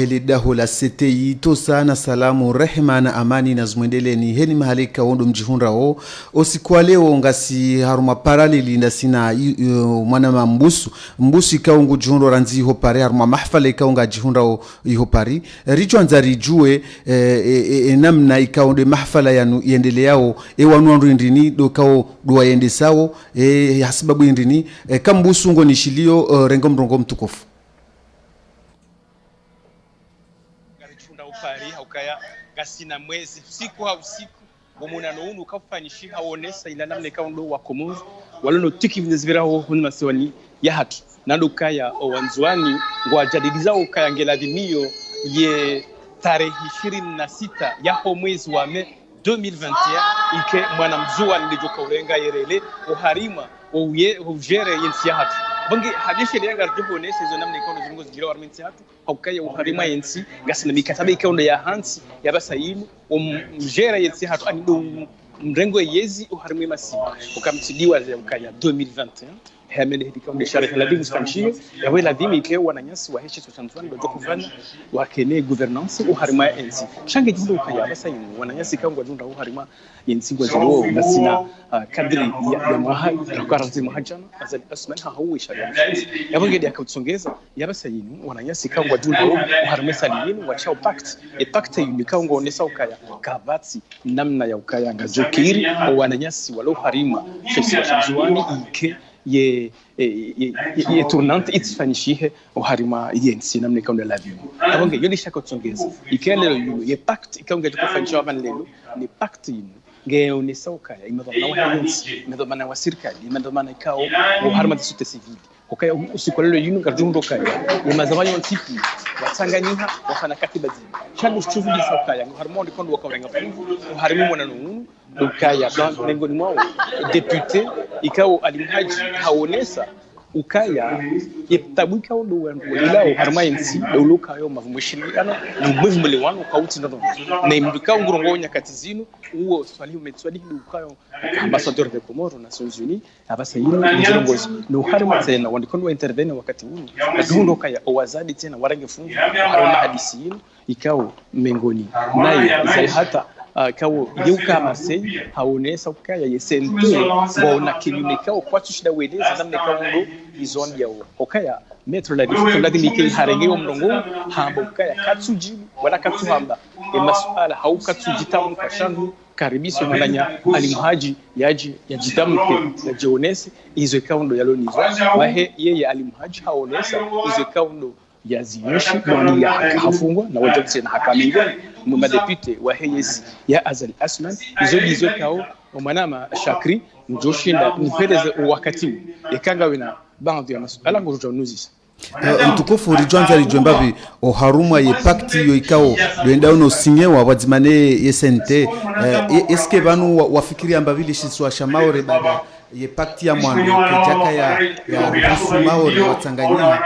Helidaho la CTI to sana salamu rehema na amani na zmwendeleni heni mahalika wondo mjihunra o osikuwa leo ngasi haruma paraleli ndasina mwana mbusu ikaungu jihunro ranzi iho pari haruma mahfala ikaunga jihunra o iho pari richo anzari jue namna ikaunde mahfala yendele yao wanuandu indini do kao duwa yende sao hasibabu indini kambusu ngo nishilio rengo mrongo mtukofu upari haukaya gasina mwezi usiku au usiku bomuna no unu kafanyishi haonesa ila namne kaundo wa komozi walono tiki vinzivira ho hunma siwani ya hatu nando kaya owanzwani ngwa jadiliza ukaya ngeladhimio ye tarehe 26 ya ho mwezi wa Mei 2021 ike mwana mzua ndijoka ulenga yerele uharima ujere yensi ya hatu bangi hadishe lenga rjubo nese zo namne ikono zungo zgira warmensi hatu haukaya uharima yensi gasina mikataba ikono ya hansi ya basayimu umjera yensi hatu ani do mrengo yezi uharima masi ukamtidiwa za ukaya 2021 hamene hidikaunde sharehe la bimu skamshie yawe la dimi ike wananyasi wa heshi sosantuani bajo kufana wakene governance uharima yensi shange jindo ukaya basayimu wananyasi kaungwa junda uharima yensi kwa zilo nasina kadri ya mahali karanzi mahajana azali asman hawi sharia yabongedi akatsongeza yabasayimu wananyasi kaungwa junda uharima saliyinu wachao pact yunikaungo onesa ukaya kavatsi namna ya ukaya ngazokiri wananyasi walo harima sheshi washazuani ike ye tournante itsfanishihe uharima yensi namne kaunda la vie abonge yodi shaka tsongeza ikele ye pact ikaunga tukufanisha abantu lelo ni pact yinu ngeonesa ukaya imadhamana wa yensi imadhamana wa serikali imadhamana ikao uharima tisute civil ukaya usikolelo yinu ngajundo kaya imadhamana yontipi watanganyiha wafana katiba zima changu chuvugi ukaya uharima ndikondo wakawenga fungu uharima mwana nunu ukaya miongoni mwao depute ikao alimhaji haonesa ukaya yetabwika ndo wandulela harmayensi doluka yo mavumwishiliana numuvumule wanu kauti ndo na imdukao ngurongo nyakati zinu uo swali umetswali dukayo ambassadeur de Comores Nations Unies abasa yino ndongozi no harma tena wandikondo intervene wakati huu ndo kaya owazadi tena warange fungu harona hadisi yino ikao mengoni naye zai hata kawo yuka Marseille haonesa ukaya yesente bona kinyumekao kwa tushida wedeza namne kawo izoni yawo ukaya metro la difuto la dimike harenge omrongo hamba ukaya katsuji wala katsuhamba masuala haukatsujitamka kashandu karibiso mwananya alimhaji yaji yajitamke na jionese izo kaundo yalonizo wahe yeye alimhaji haonesa izo kaundo yaziyoshi noni ya hafungwa na wajabse na hakamingwa mumadepite wa heyezi ya azali asman izo kao omanama shakri njoshinda nipereze wakati ekanga wina bandu ya masuala ngojo nuzisa mtukufu rijonza rijombavi oharuma ye pacte yo ikao doenda uno sinye wa wadzimane yesente eske banu wafikiri ambavili shiswa shamaore bada ye pacte ya mwando kejaka ya ruhusu maore watanganyika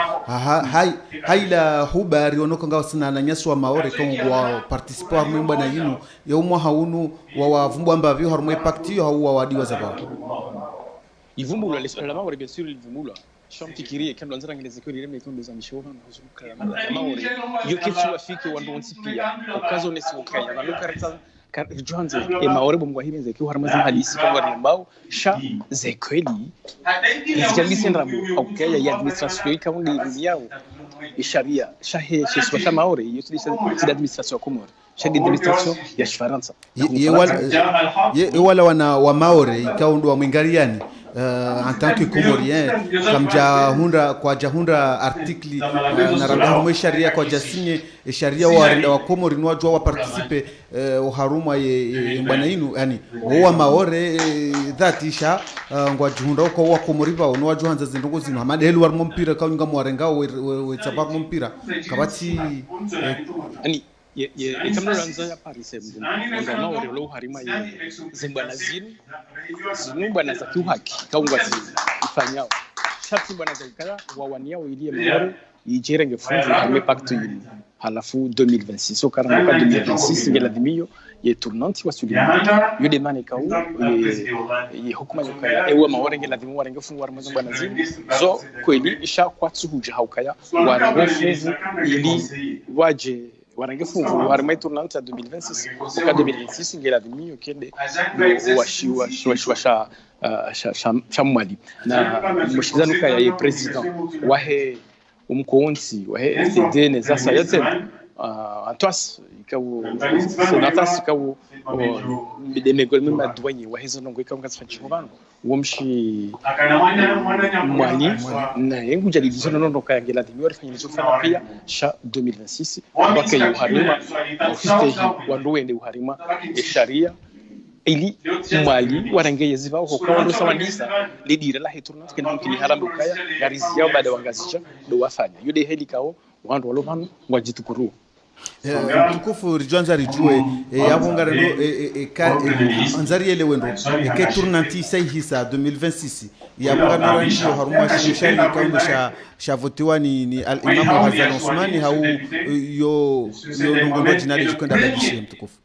haila hubari onoka ngawa sina na nyaswa maore kongo wa participa mwimba na yinu ya umwa haunu wa vumbu ambavyo harumwe pacte yo hauwa wadiwa zabao ivumbulwa la maore bien sûr ivumbulwa shamti kirie kando nzara ngeze ko rireme ko ndeza mishora nazuka maore yo kitu afike wandonsi pia okazo nesi ukaya balukarata Johanze maore bomwa hibenze ki harma zam hadisi ko ngari mbao sha zekweli izjalisi ndramu okaya ya administration ikaungi yao sharia shahe sheswa maore yotilisa administration Comores shadi administration ya Faransa ye wala wana wa maore ikaundo wa mwingariani en tant que Comorien kwa jahunda article na rabahumwe sharia kwa jasinye sharia wa Comori no wajua wa participe uharuma ye bwana inu yani wa maore dhatisha ngwa jahunda uko wa Comori ba no wajua hanza zindongo zino amade helu war mpira kaunga mwarenga we tsabar mpira kabati ani ye kamno ranza ya Paris mbu ndo maore lo harima ye zimbana zinu bwana za kiuhaki kaungwa ifanyao shati bwana za ukaya wawaniao ilie maore ijerenge fungu ya pacte yini halafu 2026 so karamba 2026 ngela dimio ye tournante wa Suleiman yule mane kau ye hukuma zokaya ewe maorenge lazima warenge fungu warmazo bwana zini zo kweli isha kwatsu huja haukaya warango fungu ili waje warange fungu warma tournante ya 2026 kwa 2026 ngela dimi okende wa Mali na mshizanu kaya ye president wahe umkonsi wahe FCD neza sayatse Antoas ikawu senatas ikawu bidemegol mima douanye wahizo nongo ikawu ngasifachikubano womshi Mali na yengu jadi dizono nondo kaya ngela dimi warifanyirizo fana pia sha 2026 wake yuharima ofiste wanduwende uharima sharia ili Mali warangeye ziva hoka wando sawandisa lidira la tournante kena mkini harambe kaya garizia baada wangazisha do wafanya yude helikao wandu walopano ngwajitukuru mtukufu rijonza rijue yabongara no anzari ele wendo ke tournante sai hisa 2026 yabongara no ndio haruma shishari kaundo sha votiwa ni al-Imam Hassan Ousmani hau yo ndongo jinali jikenda badishe mtukufu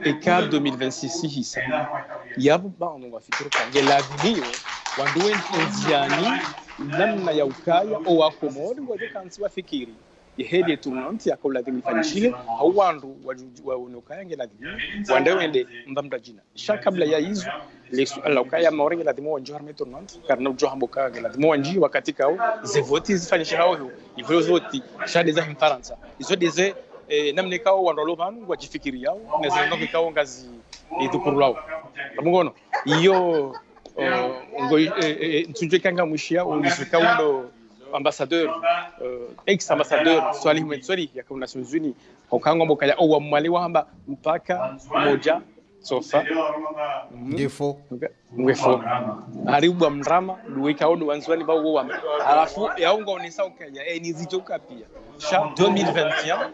et cas 2026 hisa yabu ba ngo afikiro kange laviniyo wanduwe nziani namna ya ukaya o wakomodi ngoje kansi wafikiri ihedi tournante yakola dimifanyishile au wandu waonokaya ngela dimi wandewende mbamda jina sha kabla ya hizo lesu ala ukaya maorenge la dimo wanjo harme tournante karna ujo hamboka ngela dimo wanji wakati kao ze voti zifanyisha hao ivyo voti sha des en Faransa izo des namne kao wandolo banu wajifikiri yao neza ndo kao ngazi idukuru amungono iyo ngo ntunje kanga mushia ungisuka undo ambassadeur ex-ambassadeur Swalih Metsori ya kwa Nations Unies hokango mbokaya owa mwali wahamba mpaka moja sofa ngefo haribu mrama duweka odo wanzwani bawo wa alafu yaunga onesa ukaya ni zitoka pia sha 2021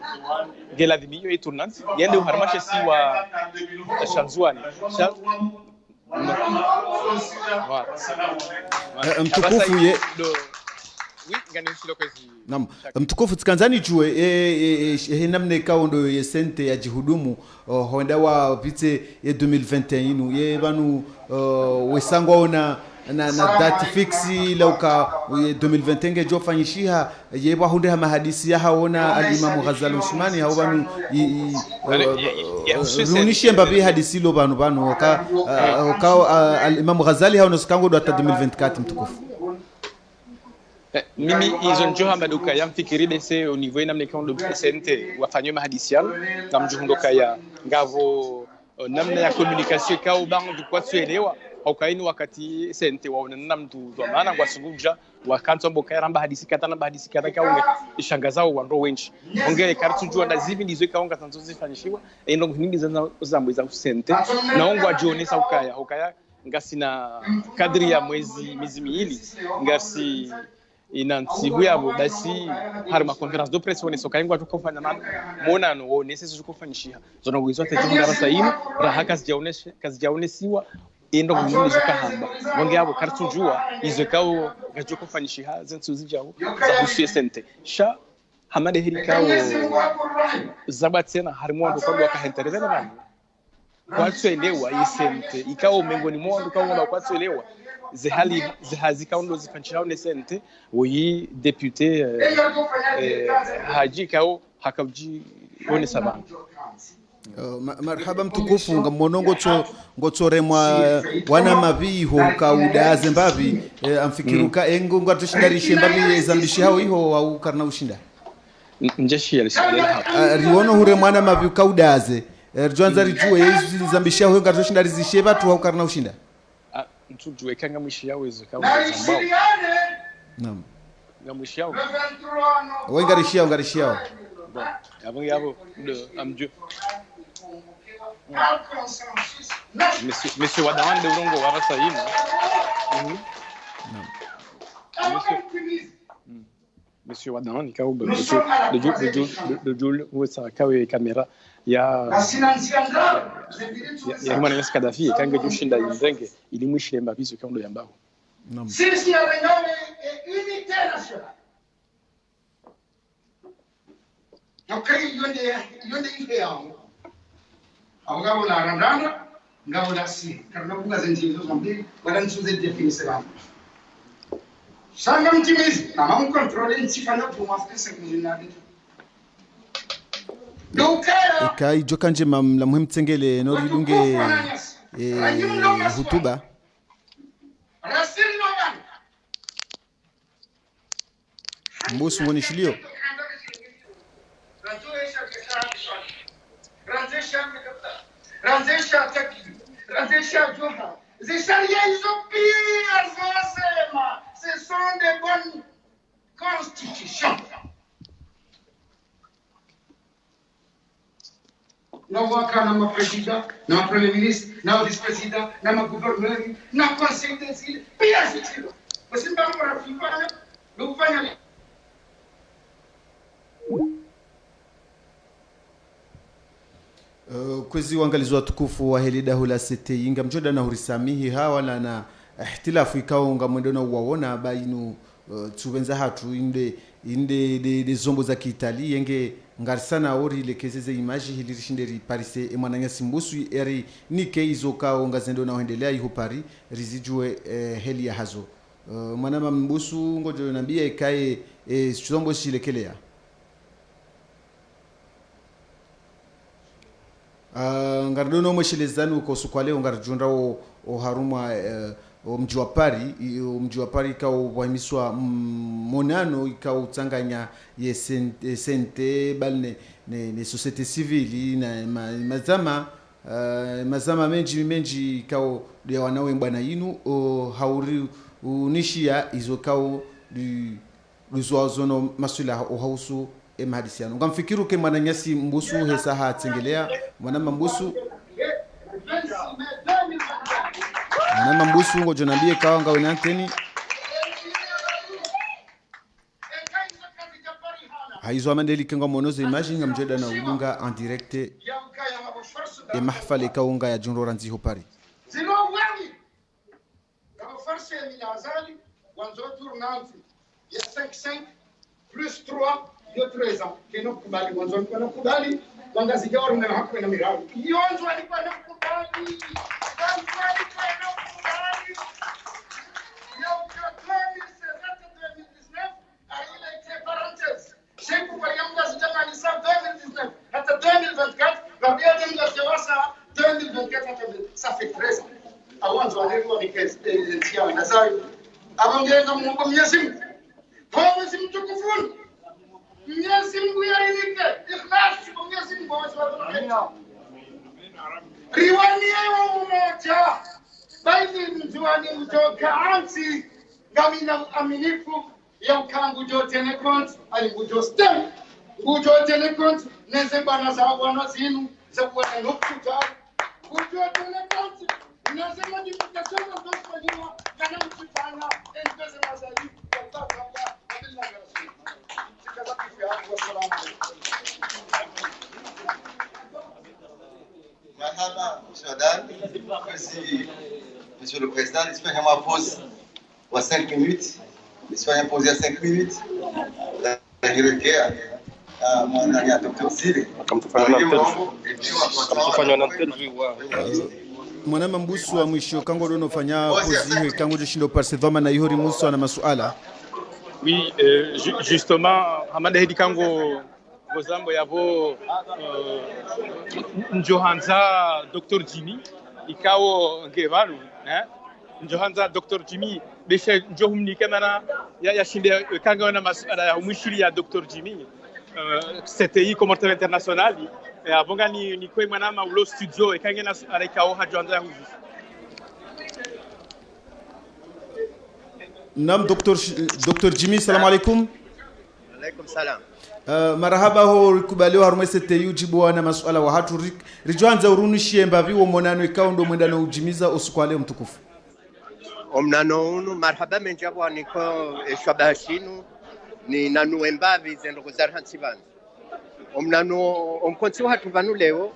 gela dimiyo e tournante yende uharmashe si wa shanzwani sha mtukufu ye Naam, mtukufu tkanzani jue namne kaundo ye sente ya jihudumu honda wa vite ye 2021 ye banu wesangwa ona na date fixi lauka ye 2021 jo fanyishiha ye ba hunde ma hadisi ya haona al-Imam Ghazali Ousmani hao banu runishe mbabe hadisi lo banu ka al-Imam Ghazali hao noskango do 2024 mtukufu mimi izo njoha maduka ya mfikiri bese au niveau namne kwa ndo sente wafanywe mahadisiano na mjuhundoka ya ngavo namna ya communication kao bango dukwa tuelewa au kaini wakati sente waona namtu maana ngwasunguja wakanto mboka ramba hadisi katana bahadisi kataka unge ishangazao wando wenchi ongele kartu jua ndazivi ndizo kaonga tanzo zifanyishiwa endo hindi zambo za sente na ongwa jionesa ukaya ngasina kadri ya miezi miwili ngasi inansibu yabo basi hari ma conference de presse wone soka ingwa tukofanya mona no wone sisi tukofanyisha zona wizo tete darasa hili raha kazijaonesiwa endo ngini zokahamba wange yabo kartujua izokao gajokofanyisha zentu zijao za husie sente sha hamade hirikao zabatsena harimo ndo kwa kahenterevena bana kwatsoelewa isente ikao mengoni mwa kwa kwatsoelewa zihazi kaundo zifanchao nesente oui député haji kao hakabji one sabana marhaba mtukufu ngamonongo ngotoremwa wana mabiho kauda Zimbabwe amfikiruka engo ngatushindarishe mbabi zambishi hao iho au karna ushinda njeshi alishinda riono hure mwana mabi kaudaze rjonza rijue yezi zambishi hao ngatushindarizishe batu au karna ushinda mtujue kanga mwishi yao izo kaunga zambao naam ngamwishi yao ngarishi yao yabo amju monsieur Wadawan de Urongo warasa yino monsieur Wadawan ikauba de Jul wesa kawe kamera ya mwana yasi Kadhafi kanga jushinda indenge ili mwishi mbabizo kaundo yambao sisi ya Renyane et unité nationale. Donc, yonde ideal agora na randana ngawla si karena bunga zenji zombi badan suze definisiran sangam timiz na mam controle ntifanya pour afrique sekunzinadi kai jokanje mam la muhimu tsengele no lidunge hutuba mbusu ngoni shilio Ranzesha taki, ranzesha joha. Zesharia pires vosema. Ce sont des bonnes constitutions. Não vou cá na presidente, na primeira ministra, na vice-presidente, na governador, na conselho de ensino, pias de você não vai morar fora, não vai ali. kwezi uangalizi watukufu wa heli dahu la CTI nga mjoda na hurisamihi hawa na ihtilafu ikao nga mwendo na uwaona bainu tuwenza hatu inde zombo za kiitali yenge ngarisana ori lekezeze imaji hilirishinderi parise emwananya simbusu eri nike izo kao nga zendo na uhendelea iho pari rizijue heli ya hazo mwanama mbusu ngojo nambia ikaye zombo shilekelea ngardono mweshelezani ukosukwale ngarjunda o haruma mji wa Paris ikao wamiswa monano ikao utanganya ye sente balne ne societe civile na mazama menji ikao ya wanawe bwana yinu hauri unishia izokao luzoazono masula ohausu emahadisiano ngamfikiru ke mwananyasi mbusu hesa hatsengelea mwanama mbusu ngojo nambie kawa ngawe nanteni haizo amandeli kenga monozo imagine ngamjeda na udunga en direct e mahfali kaunga ya junro ranzi ho Paris zino wani kama farse milazali wanzo tournante ya 5-5 plus 3 yo 3 ans keno kubali wanzo alikuwa kubali wanga sijawa na hapo na mirao yonzo alikuwa na kubali ça fait 13 ans. Avant de aller voir les caisses, avant de aller dans mon Yasim. Comment Yasim tu confonds? Yasim Gouyarinike, Ikhlas, Yasim Gouyarinike. Riwani yao moja. Baini mjuani mtoka ansi. Gamina aminifu. Ya ukangu jote nekont. Alibujo stem. Bujo telekont. Neze bana za wana zinu. Za wana nukuta. Bujo telekont. Neze modification na dosa liwa. Kana mtutana. Enpeze mazali. Kwa kaka. Adil nagarasi. Sikaza kifia. Wassalamu alaikum. Marhaba, monsieur Adam. Merci, monsieur le président. J'espère que ma pause à 5 minutes. J'espère que pause à 5 minutes. La directeur, mon ami Dr. Sile. Comme tu fanya na interview mwanama mbusu wa mwisho kango dono fanya pozi kango jishindo parse vama na ihori muso na masuala. Oui, justement amanda hedi kango bozambo yavo njohanza Dr. Jimmy ikawo ngevalu njohanza Dr. Jimmy beshe njohumni kamera ya shinde kanga na masuala ya umishiri ya Dr. Jimmy CTI commercial international abonga ni kwa mwanama ulo studio kanga na alikawo hajonza huzi. Nam Dr. Jimmy, salamu alaikum. Alaikum salam. Marahaba ho kubaliwa harume CTI ujibu na masuala wa hatu rijoanza urunishie mbavi wo monano ikawa ndo mwendano ujimiza usikwale mtukufu. Omnano unu marhaba menjabwa niko shwabashinu ni nanu embavi zendo kuzarhansi vanhu. Omnano omkonsi wa hatu vanu leo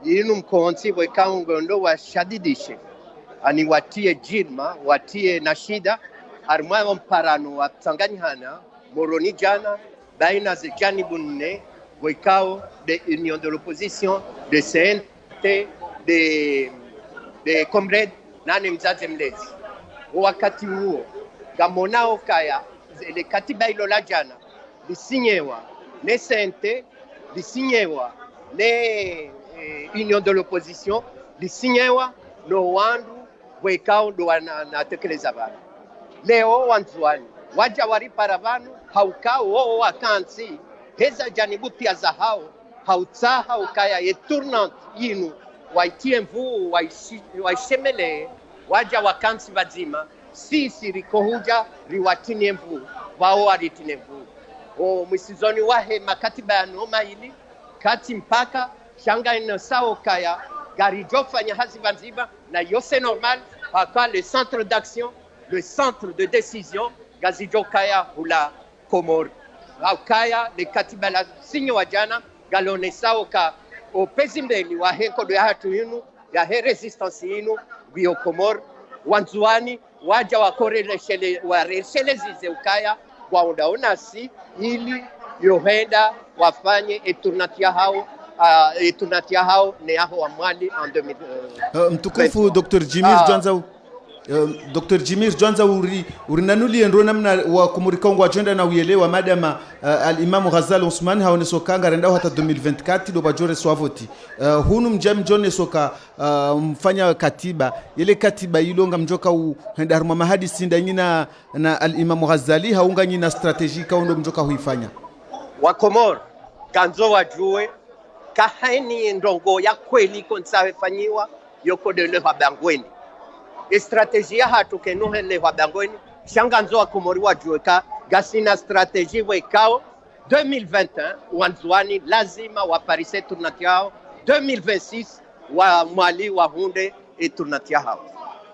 yinu mkonsi wekawa ngondo wa shadidishe ani watie jirma watie nashida harumwa mparano wa tsanganyhana moroni jana baina ze janibu nne wekao de Union de l'Opposition, de CNT, de Comrade nani mzazi mlezi. Wakati huo gamonao kaya ile katiba ilo la jana lisinyewa ne CNT, lisinyewa ne Union de l'Opposition, lisinyewa no wandu wekao ndo wanatekeleza vanu. Leo wanzuani waja waripara vanu haukao wao wakansi heza janibutia za hao hautsaha ukaya eturnant yinu waitie mvuu waishemele waja wakansi vazima sisi rikohuja riwatinie mvuu wao waritine mvuu mwisizoni wahe makatiba ya noma hili kati mpaka shanga inosao kaya gari jofanya hazi vanziba na yose normal haka le centre d'action, le centre de décision gazi jokaya hula Komor kaya le katiba la sinyo wajana galone sao ka o pezimbeli wa henko do hatu yinu ya he resistance yinu bio Komor wanzuani waja wakorele shele wa resele zize ukaya waondaona si ili yohenda wafanye etunatia hao ne aho wa mwali en 2000 mtukufu Dr. Jimir Jwanza Dr. Jimir Jwanza urinanuli ndo namna wa kumurikongo agenda na uelewa madama al-Imam Ghazali Ousmane haone sokanga renda hata 2024 do bajore swavoti hunu mjam jone soka mfanya katiba ile katiba ilonga mjoka uenda harma mahadi sinda nyina na al-Imam Ghazali haunga nyina strategy kaundo mjoka huifanya wa Komor kanzo wajue kahani ndongo ya kweli konsawe fanyiwa yoko de le habangweni strategia hatu kenuhe le habangweni shanganzo wa Komori wajueka gasina strategie wekao 2021 wanzuani lazima waparise turnatiao 2026 wa mwali wa hunde eturnatiao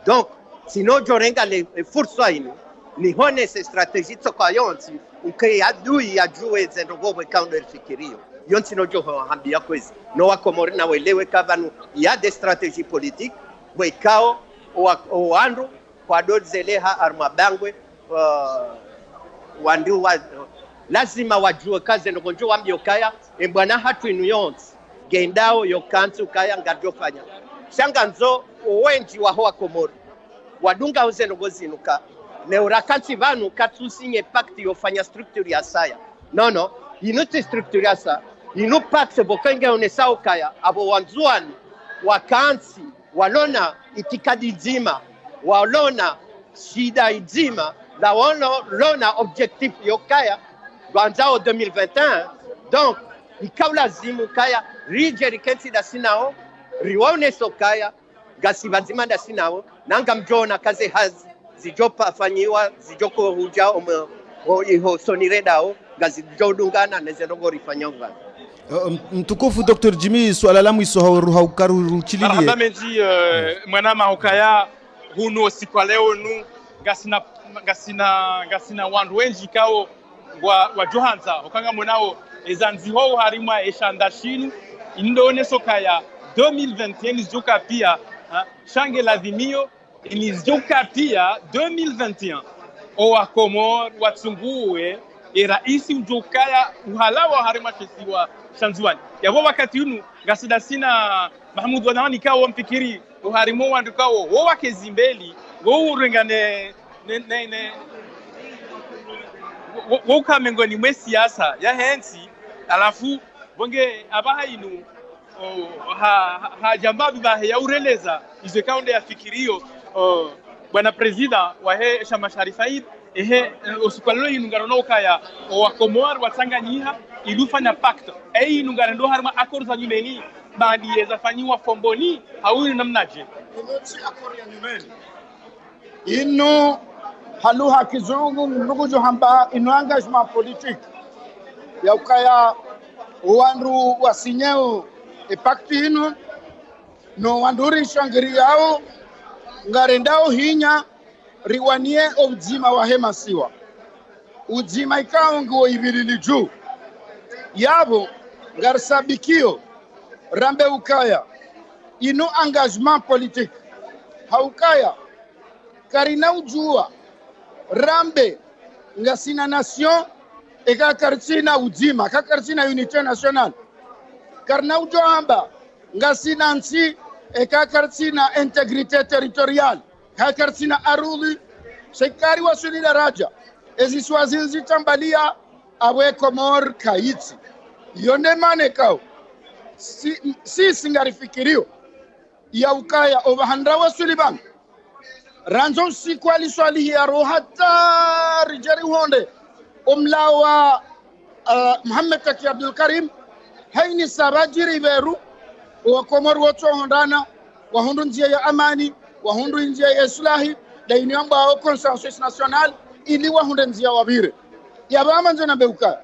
donc sino jorenga le fursa inu ni hone se strategie tsokayonsi uke adui ya juwe zendogo wekao ndo fikirio yonsi no joho hambia kwezi no wa Komori na welewe kavanu ya de strategie politique wekao o andu kwa dozeleha armabangwe wandu wa lazima wajue kazi ndo konjo wambio kaya bwana hatu inu yonsi gendao yokantu kaya ngajofanya shanganzo wenji wa hoa Komori wadunga uzeno gozinuka neurakanti vanu katusinye pacte yofanya structure ya saya no inuti structure ya sa inu pacte bokenge onesao kaya abo wanzuani wakansi walona itikadi nzima walona shida nzima la walona objectif yokaya gwanzao 2021 donc ikaula zimu kaya rijeri kensi da sinao riwaone sokaya gasi banzima da sinao nanga mjona kaze hazi zijopa fanyiwa zijoko huja iho soniredao gazi jodungana nezendogo rifanyanga mtukufu Dr. Jimmy swala lamu iso haukaru chililie Abamenji mwana mahokaya hunu siku leo nu gasina wandu wenji kao wa Johanza okanga monao ezanziho harimwa eshandashinu indone sokaya 2021 nizoka pia shange ladhimio nizoka pia 2021 owa Komor watsunguwe raisi mjokaya uhalawa harima kesiwa shanzuani yabo wakati unu gasida sina Mahmud wanawani kawo mpikiri uharimo wandu kawo wo wakezimbeli wo urengane wo kamengoni mwe siasa ya hensi alafu bonge abaha inu jamba bibahe ya ureleza izo kaunde ya fikirio bwana presida wa he Shama Sharifaid osukwalo inungarano okaya wa Komor watsanganyiha ilufanya pacte inungarando harma accords za nyumeni badi yazafanyiwa fomboni hawini namnaje inoti accord ya nyumeni ino haluha kizungu ndugu johamba ino engagement politique ya ukaya wandu wasinyeo pacte ino no wanduri shangiri yao ngarendao hinya riwanie ujima wa hemasiwa ujima ikao nguo ivilili juu yabo ngarsabikio rambe ukaya ino engagement politique haukaya karina ujua rambe ngasina nation eka karchina ujima ka karchina unité nationale karna ujoamba ngasina nchi eka karchina intégrité territoriale ka karchina aruli sekari wasuli daraja ezi swazinzi tambalia awe Komor kaiti yonde mane kao si singarifikirio ya ukaya overhandra wasuli bang ranzo si kwali swali ya rohata rijari honde omlawa Muhammad Taki Abdul Karim haini sabajiri veru wa Komor woto hondana wa hundu njia ya amani wa hundu njia ya islahi da iniamba wa consensus national ili wa hundu njia wabire ya bama njona beuka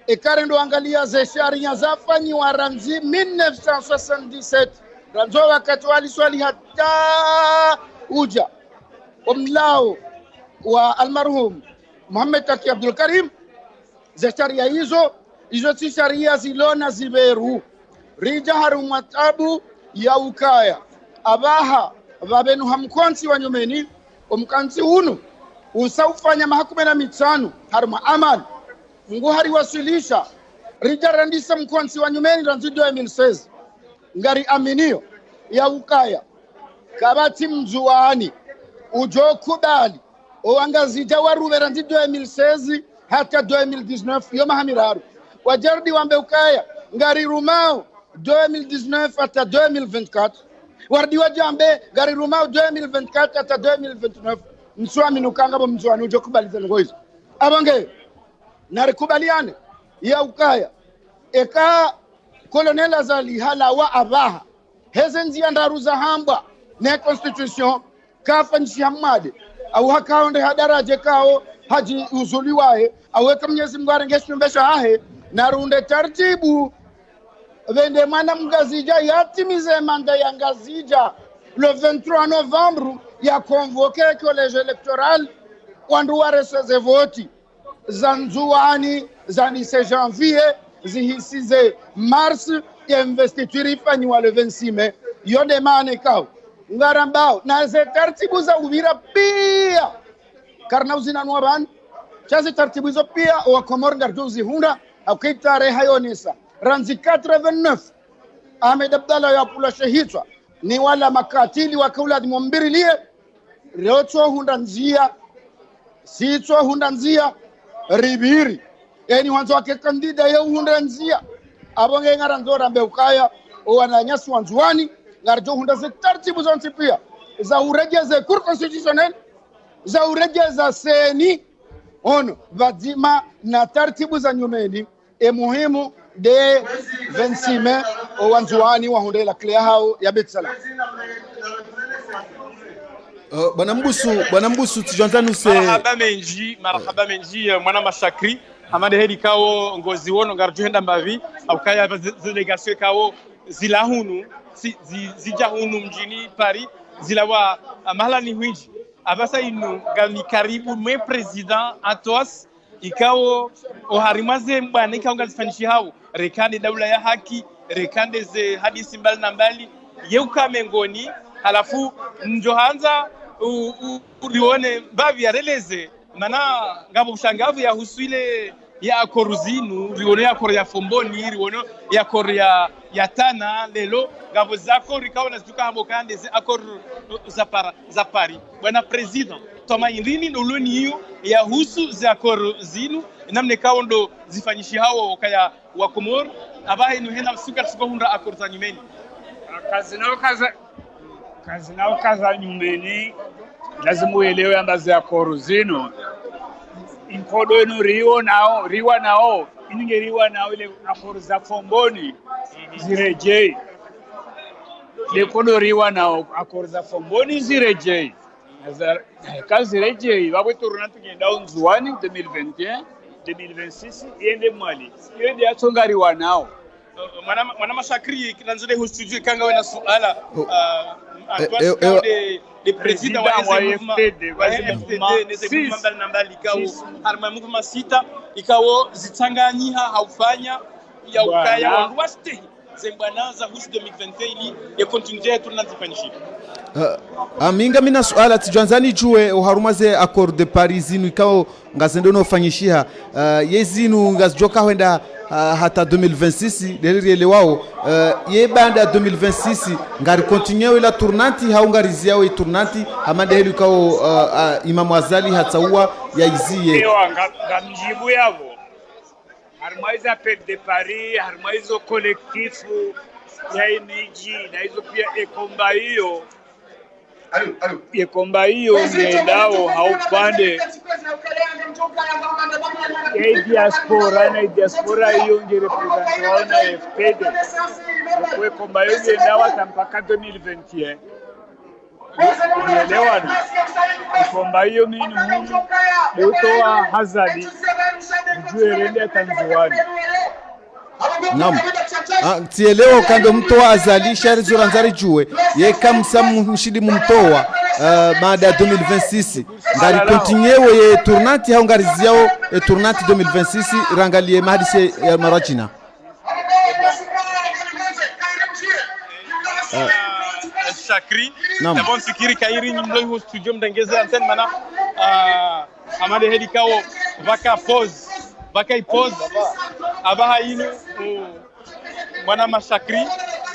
ekarendo angalia ze sharia zafanyi wa ranzi 1977 ranzo wakati wali swali hata uja omlao wa almarhum Muhammad Taki Abdul Karim ze sharia hizo si sharia zilona ziberu rija harumatabu ya ukaya abaha babenu hamkonsi wa nyumeni omkansi unu usaufanya mahakume na mitano haruma amal mungu hari wasilisha rija randisa mkonsi wa nyumeni ranzido ya 2016 ngari aminio ya ukaya kabati mjuani ujo kubali oangazija warube ranzido ya 2016 hata 2019 yoma hamiraru wajardi wambe ukaya ngari rumao 2019 hata 2024 wardi wajambe ngari rumao 2024 hata 2029 mswami nukanga bo mjuani ujo kubaliza ngoizo abange narikubaliane ya ukaya eka Colonel Azali hala wa abaha hezenzi andaruza hamba ne constitution kafanshi hamade au hakaonde hadaraje kao haji uzuliwae aweka Mwenyezi Mungu arengeshumbesha hahe narunde taratibu vende mwana mgazija yatimize manda ya ngazija le 23 novembre ya convoquer collège électoral wandu wareseze voti zanzuani zanise janvier zihisize mars ya investiture ifanywa le 26 mai yonde mane kao ngarambao na ze taratibu za uvira pia karna uzinanwa ban chazi taratibu hizo pia wa Komor ngarjuzi hunda akitare hayonisa ranzi 89 Ahmed Abdallah ya pula shehitwa ni wala makatili wa kaulad mumbirilie rocho hunda njia sitwa hunda njia ribiri yani wanzo wake kandida ya hunda njia abonge ngaranzora mbeukaya wananyasi wanzuani ngarjo hunda ze taratibu zonse pia za urejeze cour constitutionnel za urejeza seni ono vadima na taratibu za nyumeni muhimu de 26 mai wanzuani wa hundela clear hao ya Betsala. Bwana Mbusu tujantanu se marhaba menji mwana mashakri amade hedi kao ngozi wono ngarjuhenda mbavi au kaya delegation kao zilahunu zijahunu mjini Paris zilawa mahalani winji abasa inu gani karibu mwe president atos ikao oharimaze mbana ikao ngazifanishi hao rekande daula ya haki rekande ze hadisi mbali na mbali yeuka mengoni halafu njohanza urione bavi ya releze mana ngabo ushangavu ya huswile ya akoruzinu rione ya korea fomboni rione ya korea ya tana lelo ngabo zako rikao na zituka hambo kande ze akor za Paris bwana president toma indini noloni hiyo ya husu za koruzinu namne kaondo zifanyishi hao kaya wa Komor abahe no hena suka hunda akor za nyumeni kazi nao kaza nyumeni lazima uelewe ambazo ya koruzinu inkodo inu riwa nao iningeriwa nao ile akor za fomboni zirejei lekodo riwa nao akor za fomboni zirejei kazi rejei wabeturuna tugenda unzuani 2021 2026 yende Mali yende atongariwa nao mana mashakri kinanzile hu studio kanga wena suala de president wa FTD neze mbali na mbali ikao harma movement sita ikao zitanganyiha haufanya ya ukaya wandu waste zembwanaza husi 2021 ili ya continuer tunazifanyishia. Aminga mina suala tijanzani jue uharumaze accord de Paris zinu ikao ngazendo no fanyishia yezinu ngazjoka wenda hata 2026 deliriele wao ye banda 2026 ngari continue ila tournanti hau ngari ziao tournanti amande helu kao Imam Azali hataua ya izie ewa ngamjibu yabo harmaiza Pet de Paris harmaizo kolektifu ya imiji na hizo pia ekomba hiyo ngendao haupande ya diaspora hiyo nge representante na FPD kwa ekomba hiyo ngendao atampaka 2021 unaelewa ni ekomba hiyo mini mungu leutoa hazadi ujue rende Tanzania. Naam. Tielewa kando mtoa Azali shari zoranzari jue ye kamsa mshidi mumtoa maada 2026 ngari continue ye tournanti hau ngari ziao tournanti 2026 rangalie mahadise ya marachina Shakri tabon fikiri kairi nyimloi ho studio mdengeza antenne mana amade hedi kao vaka pause abaha inu mwana mashakri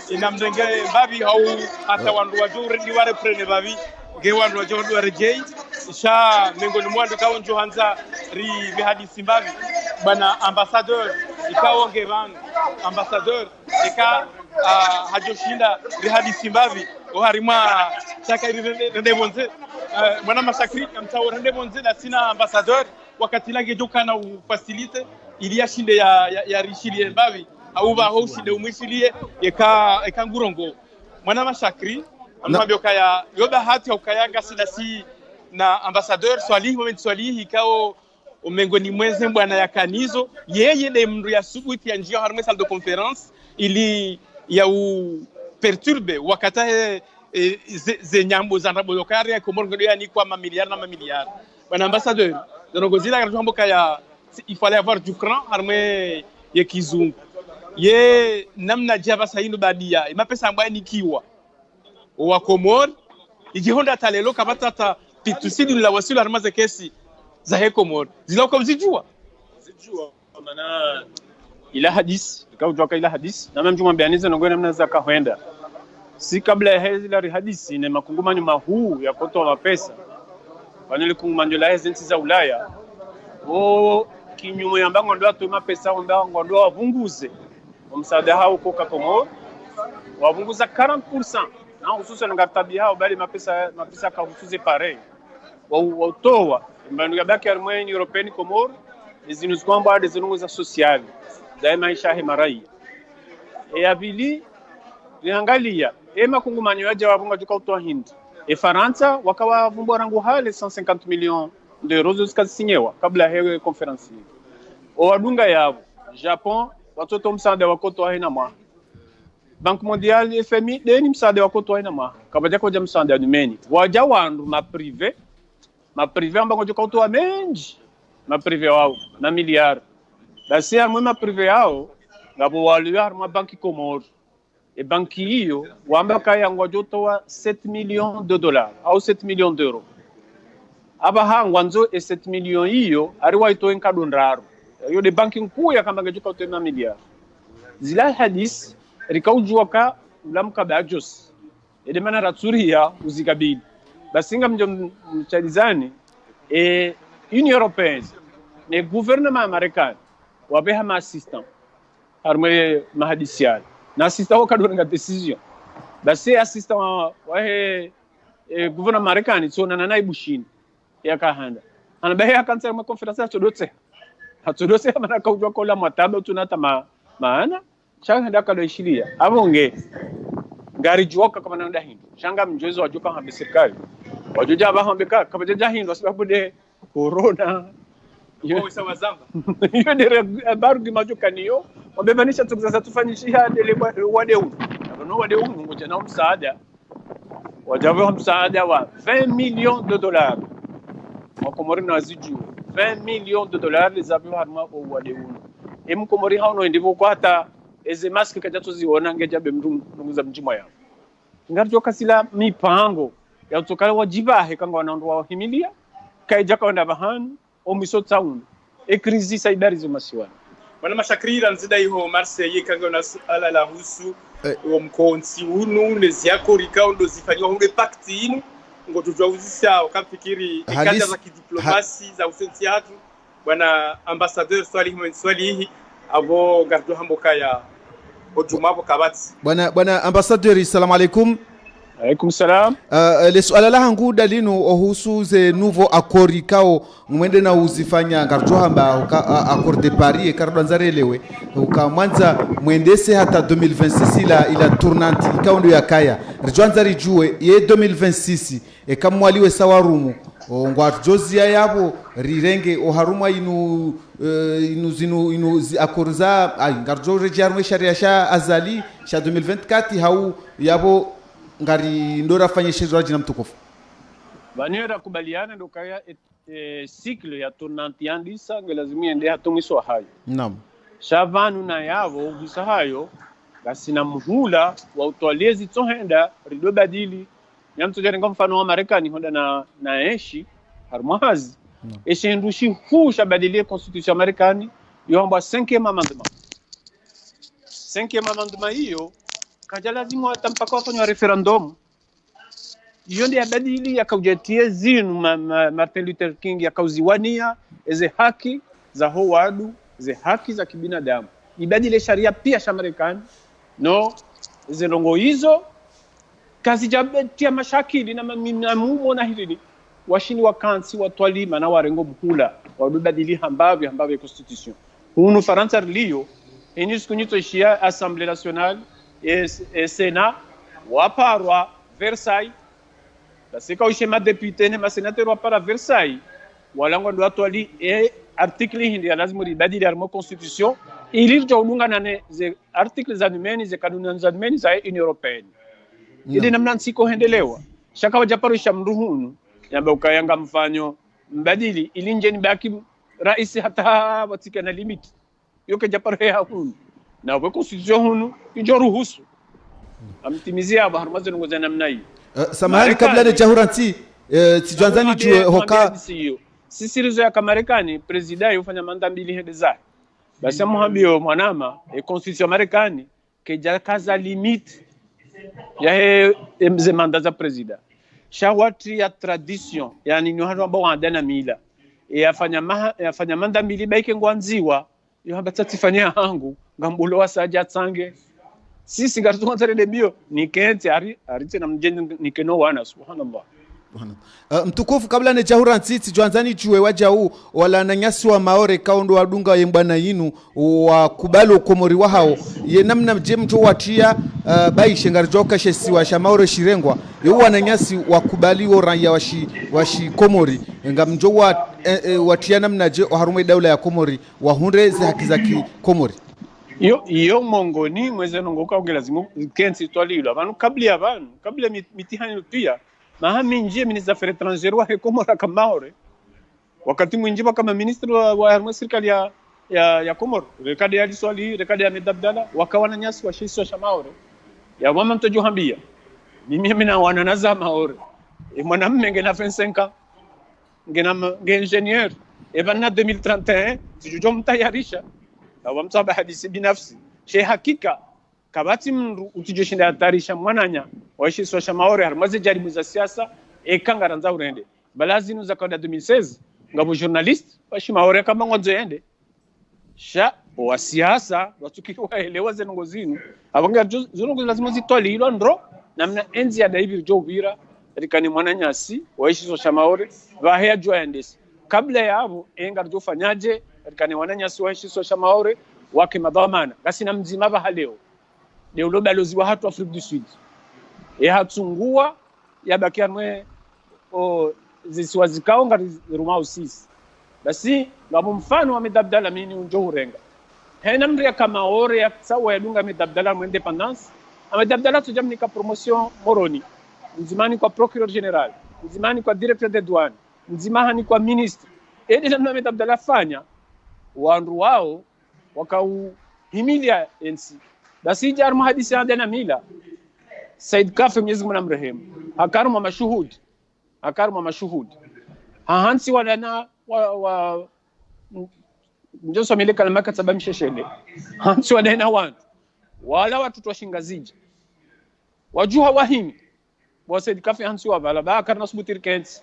inamdenge babi au hata wandu wajo rendi ware prene babi ge wandu wajo ware jei sha mengo ni mwandu kao njo hanza ri bihadisi babi bana ambassadeur ikao ngevan ambassadeur ika hajoshinda rihadisi babi oharima chaka rende bonze mwana mashakri kamtao rende bonze na sina ambassadeur wakati lange joka na ufacilite ili ashinde ya rishilie babi au ba hoshinde umwishilie eka ngurongo mwana mashakri amwambia kaya yoba hati ukayanga sidasi na ambassadeur Swalihi moment Swalihi ikao umengoni mweze bwana ya kanizo yeye ne mndu ya subuti ya njia harme salle de conférence ili ya u perturbe wakata ze nyambo za rabo lokari ya komorgo ya ni kwa mamiliard bwana ambassadeur donc zila garjombo kaya il fallait avoir du cran harme ya kizungu ye namna java saino badia imapesa ambaye nikiwa wa Komor ijihonda talelo kapata pitusidi la wasili harmaze kesi za he Komor zila kwa zijua maana ila hadisi kama ujua ila hadisi na mtu mwambianize ngo namna za kaenda si kabla ya hizi la hadisi ni makungumanyo mahuu ya kutoa mapesa wanele kungumanyo la hizi nchi za Ulaya kinyume ambango ndo atuma pesa ambango ndo wavunguze msaada hao kwa Komor wavunguza 40% na hususan ngatabi hao bali mapesa kahusuze pare wautoa mbanu yabaki armeni European Komor ezinus kwamba dezinunguza social daima isha himarai avili liangalia makungumanyo ya jawabunga tukautoa Hindi Faransa wakawa vumbo rangu hali 150 millions d'euros zikasinyewa kabla ya conference wadunga yao Japon watoto msaada wakoto haina mwa Bank Mondial FMI deni msaada wakoto haina mwa kabaja koja msaada numeni waja wandu ma privé ambango tukautoa menji ma privé wao na miliard basi amwe ma privé yao ngabo waluar ma banki Komor banki hiyo wambaka yango jotoa 7 millions de dollars au 7 millions d'euros aba hangwanzo 7 millions hiyo ariwa ito enkadonraro yo de banki nkuu ya kama ngejuka utema miliard zila hadis rikaujua ka ulamka bajos ede mana ratsuria uzikabili basinga mchalizani Union Européenne ne gouvernement américain wabeha ma assistant arme mahadisial na assistant wakadonga decision basi assistant wa gouvernement américain tsona na naibu shini yakahanda anabeha kansa ma conference hatudose mana kaujwa kola mataba tunata maana shanga ndaka ishilia abonge ngari juoka kama nanda Hindi shanga mjezo wajuka hambe serikali wajuja abahambeka kama jaja Hindi sababu de corona yo sawa zamba yo de barugi majuka niyo wabebanisha tukuza tufanyishia dele wade huu no wade huu ngoja na msaada wajabu msaada wa 20 millions de dollars wakomori na ziju 20 millions de dollars les avions harma au wade huu Komori hao no ndivyo kwa hata eze mask kajato ziona ngejabe mnduza mjimwa yao ngarjo kasila mipango ya utokala wajibahe kanga wanandu wa himilia kaija kaenda bahani omiso town e krizi saidarizo masiwana wana mashakrira nzida iho Marseille kanga na ala la husu wa mkonsi unu neziako rikao ndo zifanywa hunde pakti inu ngo tujawuzisha ukafikiri ikanda za kidiplomasi za usensi hatu bwana ambassadeur Swalihi abo gardo hamboka ya ojumabo kabati bwana ambassadeur assalamu alaikum. Alaikum salam. Le suala la hangu dalinu ohusu ze nouveau accord kao mwende na uzifanya garjo hamba accord de Paris kardo nzarelewe ukamwanza mwendese hata 2026 ila tournante kao ndo yakaya rjwanzari juwe ye 2026 kamwaliwe sawarumu ngwa jozia yabo rirenge oharuma inu accord za garjo rejarwe sharia sha azali sha 2024 hau yabo ngari ndora fanye shezwa jina mtukufu banera kubaliana ndo kaya cycle ya tournante yandisa ngelazimia ende hatomiswa hayo naam shavanu na yavo bisahayo gasina muhula wa utwalezi tohenda rido badili nyamto jarenga mfano wa Marekani honda na eshi harmahazi eshi ndushi hu shabadilie constitution Marekani yomba 5e amendement hiyo kaja lazima watampaka wafanya referendum hiyo ndio badili yakaujetie zinu Martin Luther King yakauziwania eze haki za watu ze haki za kibinadamu ibadile sharia pia sha Marekani no zenongo hizo kazi jabetia mashakili na minamumo na hili washini wakansi watwalima na warengo mkula wadubadili hambavyo constitution hunu Faransa rilio enis kunyito ishia Assemblée nationale et Sénat waparwa Versailles basika ushema député ne masénateur wapara Versailles walango ndo atwali article hindi lazima ribadili armo constitution ili jodunga nane ze article za numeni ze kanuni za numeni za Union Européenne ili namna nsiko hendelewa shaka wajaparo shamruhunu yamba ukayanga mfanyo mbadili ili nje ni baki rais hata watika na limit yoke japaro ya hunu na wa constitution hunu ijoruhusu amtimizia baharmazo ngoza namna hiyo samahani kabla ya jahuranti tijanzani jue hoka sisi rizo ya Marekani president yufanya manda mbili hende za basi muhambio mwanama constitution Marekani keja kaza limit ya mze manda za president shawati ya tradition yani ni hano ambao andana mila yafanya manda mbili baike ngwanziwa yo habatsifanya hangu ngambulo wasaja tsange sisi gartuanza rede bio nikente arite na mjeni nikeno wana subhanallah mtukufu kabla ne jahuranti tijanzani jue wajau wala nanyasi wa maore kaundo wadunga yembana yinu wa kubalo komori wa hao ye namna jemjo watia baishe ngarjoka shesi wa shamaore shirengwa yo wananyasi wakubaliwo raya washi komori ngamjo watia namna je harume daula ya komori wahunde ze haki za komori iyo mongoni mweze nongoka ongelazimu kensi twalilo abantu kabla mitihani pia mahami njie ministre affaires étrangères wa Komora kamaore wakati mwinjiba kama ministre wa serikali ya Komoro rekadi ya Swali rekadi ya Medabdala wakawana nyasi wa shiso shamaore ya mama mtojo hambia mimi na wananaza maore mwanamume ngena 25 ngena ingenieur bana 2031 sijujo mtayarisha na mtaba hadisi binafsi she hakika kabati mndu utijoshinda hatarisha mwananya waishi sosha maore harmaze jaribu za siasa kangara nza urende balazinu za kwenda 2016 ngabo journalist washi maore kama ngozo ende sha wa siasa watukiwa elewa zenongo zinu abanga zonongo lazima zitwali ilo ndro namna enzi ya David Jovira rikani mwananyasi waishi sosha maore vahea joendesi kabla ya hapo engarjo fanyaje rikani mwananyasi waishi sosha maore wake madhamana gasina mzima bahaleo leo balozi wa hatu Afrika du Sud hatungua yabakia mwe zisiwazikao ngari rumao sisi basi ngabo mfano wa Medabdala mini unjo urenga hena mria kama ore ya sawa yadunga Medabdala mu independence Medabdala tujamnika promotion moroni nzimani kwa procureur general nzimani kwa directeur de douane nzimani kwa ministre na Medabdala fanya wandu wao wakau himilia ensi basi jar muhadisi andana mila Said Kafe Mwenyezi Mungu amrehemu hakaruma mashuhudi hansi wadana wa ndio somele kalama kataba msheshele hansi wadana wala watu twashingazija wajuha wahimi wa Said Kafe hansi wa bala ba karna subutir kens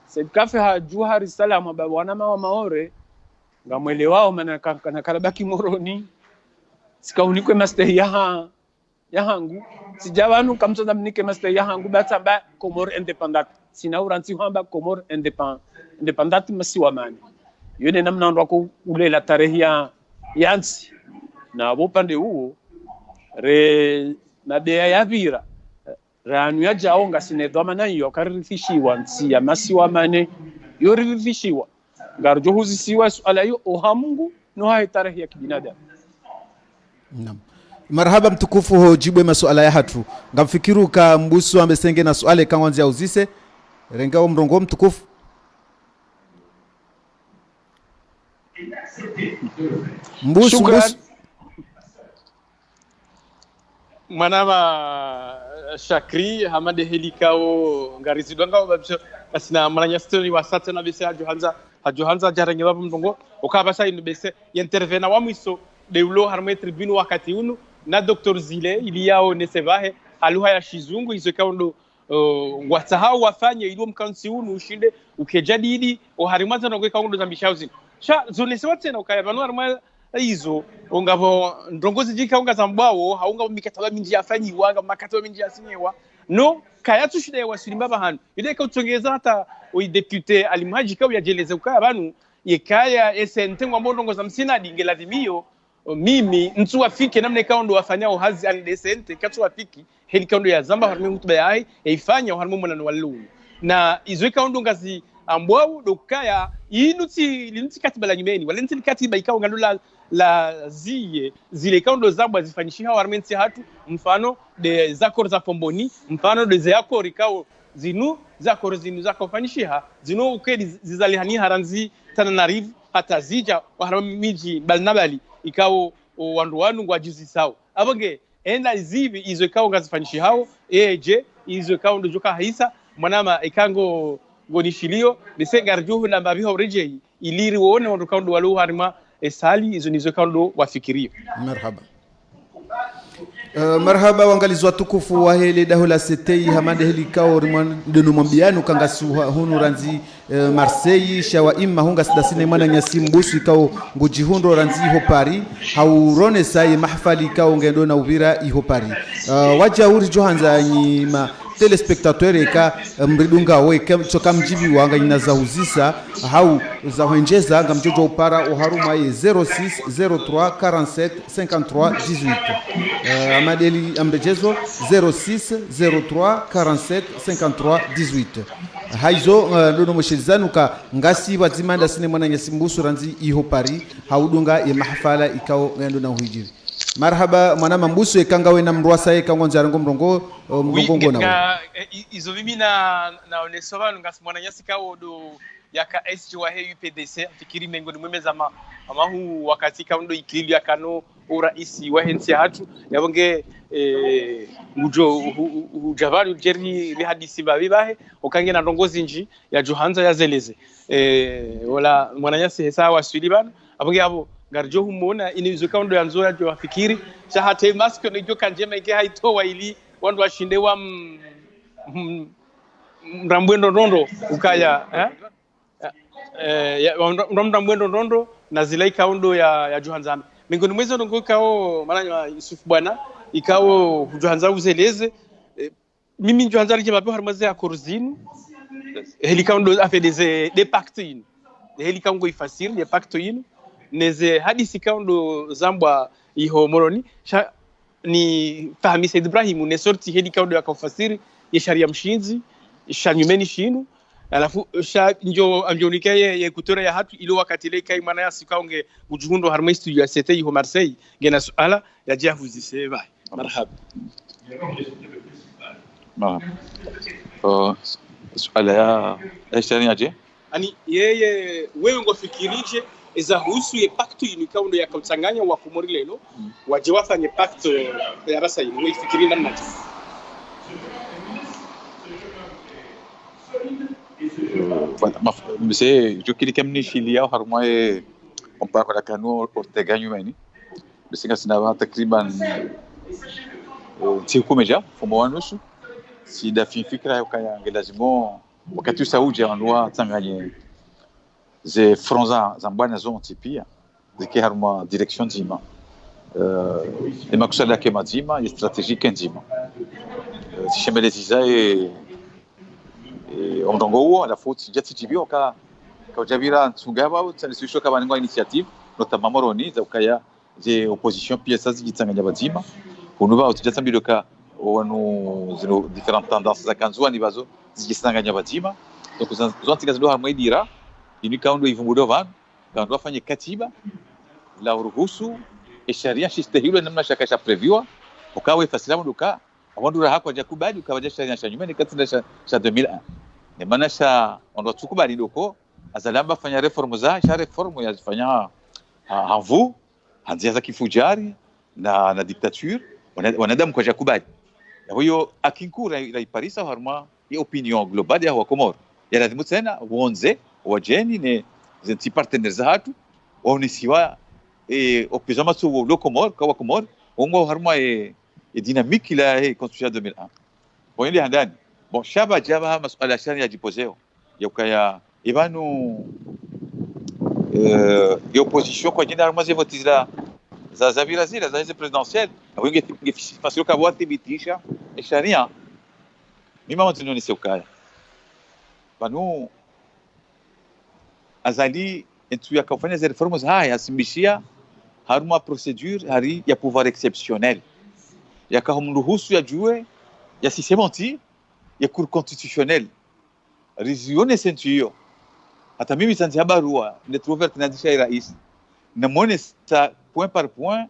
Said Kafe hajuha risala mwa wana maore ngamwelewao maana kana kalabaki moroni sikaunikwe master yahangu sijawanu kamtona mnike master yahangu batamba Komor independent sina uranti hamba Komor independent masiwamani yone namna ndo kulela tarehe ya yansi na bopande huo re mabea yavira ranu ya jaonga sinedwa mana yo karirifishiwa nsi ya masiwamane yoririfishiwa garjo huzisiwa suala hiyo ohamungu no hai tarehe ya kibinadamu. Naam. Marhaba mtukufu hojibwe masuala ya hatu ngamfikiru ka mbusu ambesenge na swale kanwanzi ya uzise rengao mrongo mtukufu mbusu manama Shakri hamade helikao ngarizidwanga babisho asina maranya story wasate na bese ajohanza jarenge babu mrongo okabasa inu bese intervena wamiso deulo harme tribune wakati unu na Dr. Zile iliyao nesevahe aluha ya shizungu hizo kaundo wasahau wafanye ilo mkansi unu ushinde ukejadidi oharimaza nogwe kaundo za mishauzi sha zonese watena ukayabanu harma hizo ongabo ndongozi jika unga zambao haunga mikataba minji afanyi wanga makataba minji asinyewa no kayatu shida ya wasilimba bahanu ile kautongeza hata o depute alimaji kwa yajeleza ukayabanu yekaya SNT ngombo ndongoza msina dingela dimio mimi ntu afike namna kaundo wafanyao hazi andesente katu afiki heli kaundo ya zamba harimo mtu bayai eifanya harimo mwana walulu na izo kaundo ngazi ambao dokaya linti katiba la nyimeni walenti katiba ikao ngalola la zile kaundo zamba zifanyishia harmenti hatu mfano de zakor za fomboni mfano de zakor ikao zinu zako fanyishia zinu ukedi zizalihani haranzi Tananarive hata zija waharamiji balnabali ikao wandu ngwa juzi sao abange enda zivi izo ikao ngazifanyishi hao eje izo ikao ndo joka haisa mwanama ikango gonishilio nisengarjuhu na mbabiho reje iliri wone wandu kaundo walu harima esali izo nizo kaundo wafikirio. Marhaba wangalizwa tukufu wa hele dahula setei hamande helikao rimwandenu mwambianu kangasuha hunu ranzi Marseille shawa imma hunga sidasine mwana nyasi mbusu ikao ngujihundo ranzi iho Paris haurone sai mahfali ikao ngendo na Uvira iho Paris waja uri johanza nyima telespectateur eka mridunga weke choka mjibi wanga inaza uzisa hau za wenjeza anga mjojo upara oharuma ye 06 03 47 53 18 amadeli ambejezo 06 03 47 53 18 haizo dono moshizanuka ngasi wazimanda sine mwana nyasimbusu ranzi iho Paris haudunga ya mahfala ikao ngendo na uhijiri. Marhaba mwana mambusu ekanga we na mrwasa ekangonza rango mrongo na izo mimi na onesoba ngasi mwana nyasi kao do yaka SG wa UPDC fikiri mengo ni mwemeza amahu wakati kaundo ikili yakano uraisi wa hensi hatu yabonge ujo ujavali ujeri rihadisi babibahe okange na ndongozi nji ya Johanza yazeleze wala mwananyasi hesa wa Sullivan abonge abo garjo humona inizo kaundo yanzo ya wafikiri shahate masko nijo kanjema ike haitowa ili wandu washinde wa mrambwendo ndondo ukaya mrambwendo ndondo na zilai kaundo ya Johanza mingoni mwezo ndongo kao malanya Yusuf bwana ikao Johanza uzeleze mimi Johanza rije bapo harmaze ya Korzine helikaundo afedeze de pactine helikango ifasiri de pactine neze hadisi kaundo zambwa iho moroni ni fahmi Said Ibrahim ne sorti helikaundo ya kafasiri ya sharia mshinzi shanyumeni shinu alafu njo nikaye ye kutora ya hatu ilo wakati le kai mana ya sikaonge ujuhundo harma studio ya sete iho Marseille gena suala ya jahuzi seva marhaba suala ya eshtani aje ani yeye wewe ngofikirije izahusu ye pacte inu kaundo yakauchanganya wa Komori lelo waje wafanye pacte ya rasa inu ifikiri namna gani? Mse jokili kemni shilia harma mpaka kwa kanu Ortega nyumeni bisinga sina takriban tikumeja fumo wanusu si da fikra yakaya lazima wakati Saudi anwa tanganye ze fronza zambana zon tipia ziki harma direction dima makusala ke madima stratégique ndima si chemeletiza ondongo la faute jati tibio ka ujavira tsungaba utsanisho kama ngwa initiative notamment moroni za ukaya ze opposition pièces zigitsanganya badima kunuba utjatsa mbidoka wanu zino différentes tendances za kanzwa ni bazo zigitsanganya badima donc zontika zilo harma idira inikaundo ivumbudo vanhu kandu afanye katiba la uruhusu sharia shistahilo namna shakasha previwa ukawe fasilamu duka awandura hako jakubali ukawaja sharia shanyumeni katinda sha 2001 ni maana sha ndo tukubali ndoko azalamba fanya reformu za reformu yazifanya havu hanzia za kifujari na dictature wanadamu kwa jakubali hiyo akinkura ila iparisa harma ya opinion global ya Komoro ya lazima tena uonze wajeni ne zinti partenaires zatu waonisiwa opizama tu lo Komoro kwa Komoro ongo harma dynamique la constitution 2001 bon ile handani bon shaba jaba masuala shani yajipozeo yakaya ibanu opposition kwa jina harma zevotizla za virazila za presidentielle wingi fasilo kwa thibitisha sharia mimi mwanzo ni sekaya banu azali entu yakafanya zile reformas haya simbishia haruma procedure hari ya pouvoir exceptionnel yakamruhusu yajue ya sisementi ya cour constitutionnelle rizione sentio hata mimi sanzi habarua ni trouvert na disha rais na mone sa point par point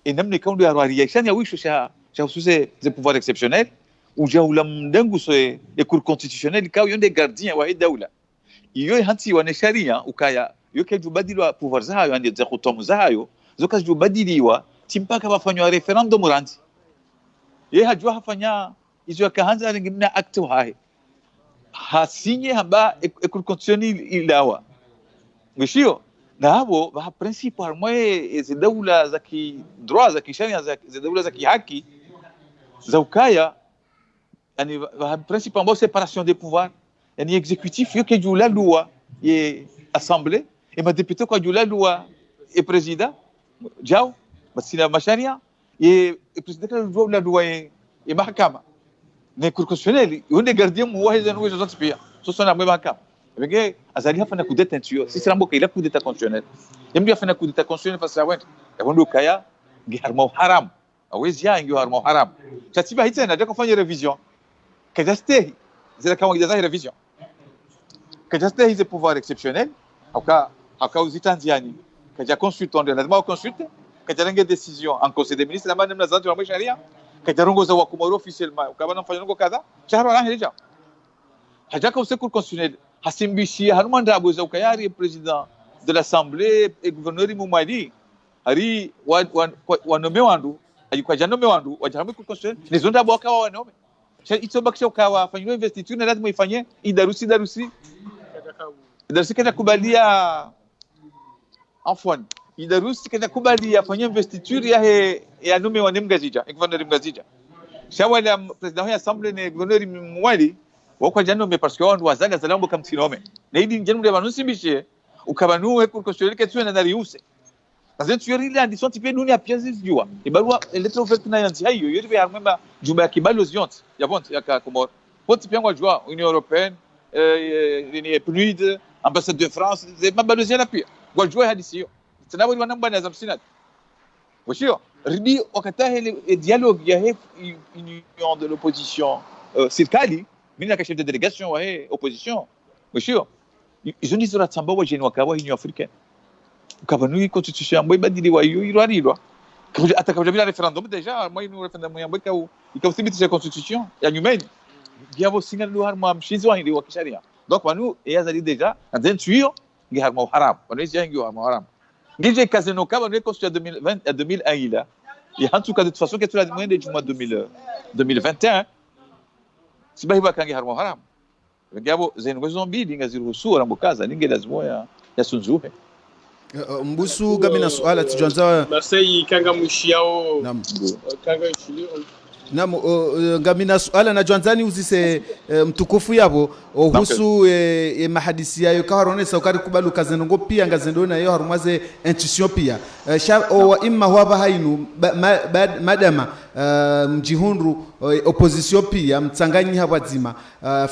et namni kaundo ya reaction ya wisho sha ususe ze pouvoir exceptionnel uja ulamndengu so ya cour constitutionnelle ka yonde gardien wa daula iyo hanti wa sharia ukaya yoke jubadilwa pouvoir zayo andi za kutomu zayo zoka jubadiliwa timpaka bafanywa referendum ranzi hajua hafanya izo yakaanza ngimna acte hai hasinye hamba cour constitutionnelle ilawa ngishio na hapo ba principe harmoe za daula za ki droit za kisheria za daula za kihaki za ukaya yani ba principe ambapo séparation des pouvoirs yani exécutif yoke jula loi et assemblée et ma député kwa jula loi et président jao basina masharia et président kwa la loi et mahakama ne cour constitutionnelle yonde gardien muwahiza no hizo zote pia sasa na mahakama Benge azali hafanya coup d'état ntio si srambo kaila coup d'état constitutionnel yembi hafanya coup d'état constitutionnel fasa went yabondo kaya ngi harmo haram awezi ya ngi harmo haram tatiba hitena ndio kufanya revision kajaste zile kama gidaza revision kajaste hizo pouvoir exceptionnel aka uzitanziani kaja consultant de lazima consulte kajarenge décision en conseil des ministres la madame la zantu wa sharia kajarongo za wa Komoro officiellement ukabana mfanya ngo kadha shahara la hija hajaka usekur constitutionnel hasimbishi harumanda abuza ukayari président de l'assemblée et gouverneur Mumadi hari wa nome wandu alikuwa janome wandu wajahamu constitutionnel nizonda boka wa nome ito bakisha ukawa fanywa investiture na lazima ifanye idarusi kada kubalia afwan idarusi kada kubalia fanywa investiture ya nome wa Mgazija gouverneur Mgazija shawala président ya assemblée ne gouverneur Mumadi wako janome parce que wandu wazanga zalambo kamtinome na hidi janome banusi bishe ukabanu cour constitutionnelle que tu na riuse Kaze tuyori andi sonti pe dunia piazi jua ibarua lettre ouverte na yanti hayo yori harmema juma ya kibalo zionti ya bonti ya Komoro poti piangwa jua Union européenne ni PNUD ambassade de France c'est mabalozi la pia kwa jua hadi sio tena wali wanamba na zamsinat washio ridi wakata ile dialogue ya union de l'opposition serikali mimi na chef de délégation wa opposition washio izo ndizo ratsamba wa jeni wakawa Union africaine ukabanu constitution ambayo ibadiliwa hiyo irwarirwa atakabla referendum deja moi no referendum ambayo ikathibitisha constitution ya nyumeni giavo singa do harma mshizi wa kisheria donc wanu yazali deja ndentuyo harma haram wanaweza yangi harma haram ngije casino kama ni construit 2020 à 2001 là et en tout cas de toute façon que tu l'as demandé du mois 2021 si bahiba kangi harma haram ngabo zenu zombili ngaziruhusu rambukaza ninge lazima ya sunzuhe Mbusu gamina swala tijanza Marseille kanga mushiao kanga chili Naam, ngamina suala na jwanzani uzise mtukufu yabo ohusu mahadisi yayo kaharonesa ukari kubalu kazenongo pia ngazendo na yo harumaze intuition pia o imma huwa hainu madama mjihundu opposition pia mtsanganyi habazima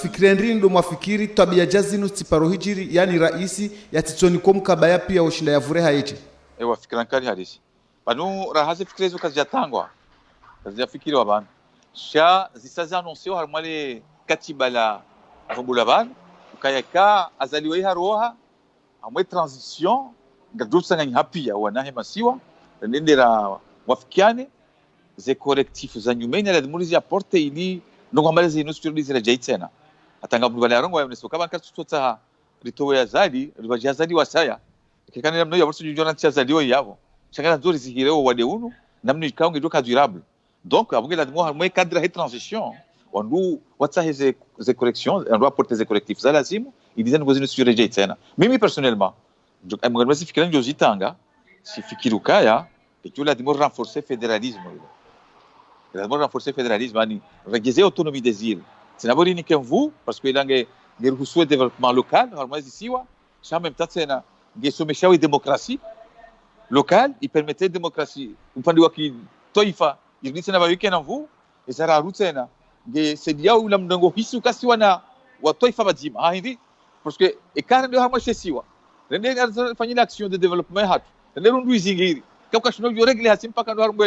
fikiri ndo mwafikiri tabia jazinu tiparo hijiri yani raisi yatitsoni komkabaya pia oshinda yavure hayeje ewa fikira nkari hadisi banu rahaze fikire zo kazijatangwa kazijafikiri wabana sha zisaza annoncé harmale katibala avambulaban ukayaka azaliwe haroha amwe transition ngadusanga hapia wanahe masiwa ndendera wafikiane ze collectif za nyumeni la demulizi apporte ili ngomale zinu sturdize jaitena atanga bulbala rongo ya mneso kama katutota ritowe azali ribajazali wasaya kikani namno ya bursu jona tsiazali yabo changana nzuri zihireo wadeuno namno ikaunge doka durable donc après la demande moi cadre de transition on nous what's ces corrections on doit apporter ces correctifs ça lazim ils disaient nous sur rejeitena mimi personnellement je me suis fikira njozitanga si fikirukaya et tu la demande renforcer fédéralisme la demande renforcer fédéralisme ani réguler autonomie des îles c'est d'abord ni que vous parce que langue des ressources de développement local moi ici wa ça en même temps c'est na des sommets et démocratie locale il permettait démocratie upande wa kitaifa ilisi na bayuke na mvu isara rutena ge sedia ula mdango hisu kasiwa na wataifa bazima hivi parce que ekara ndio hama shesiwa rende anafanya action de développement hatu rende rundu izingiri kwa shino yo regle hasim paka ndo harbo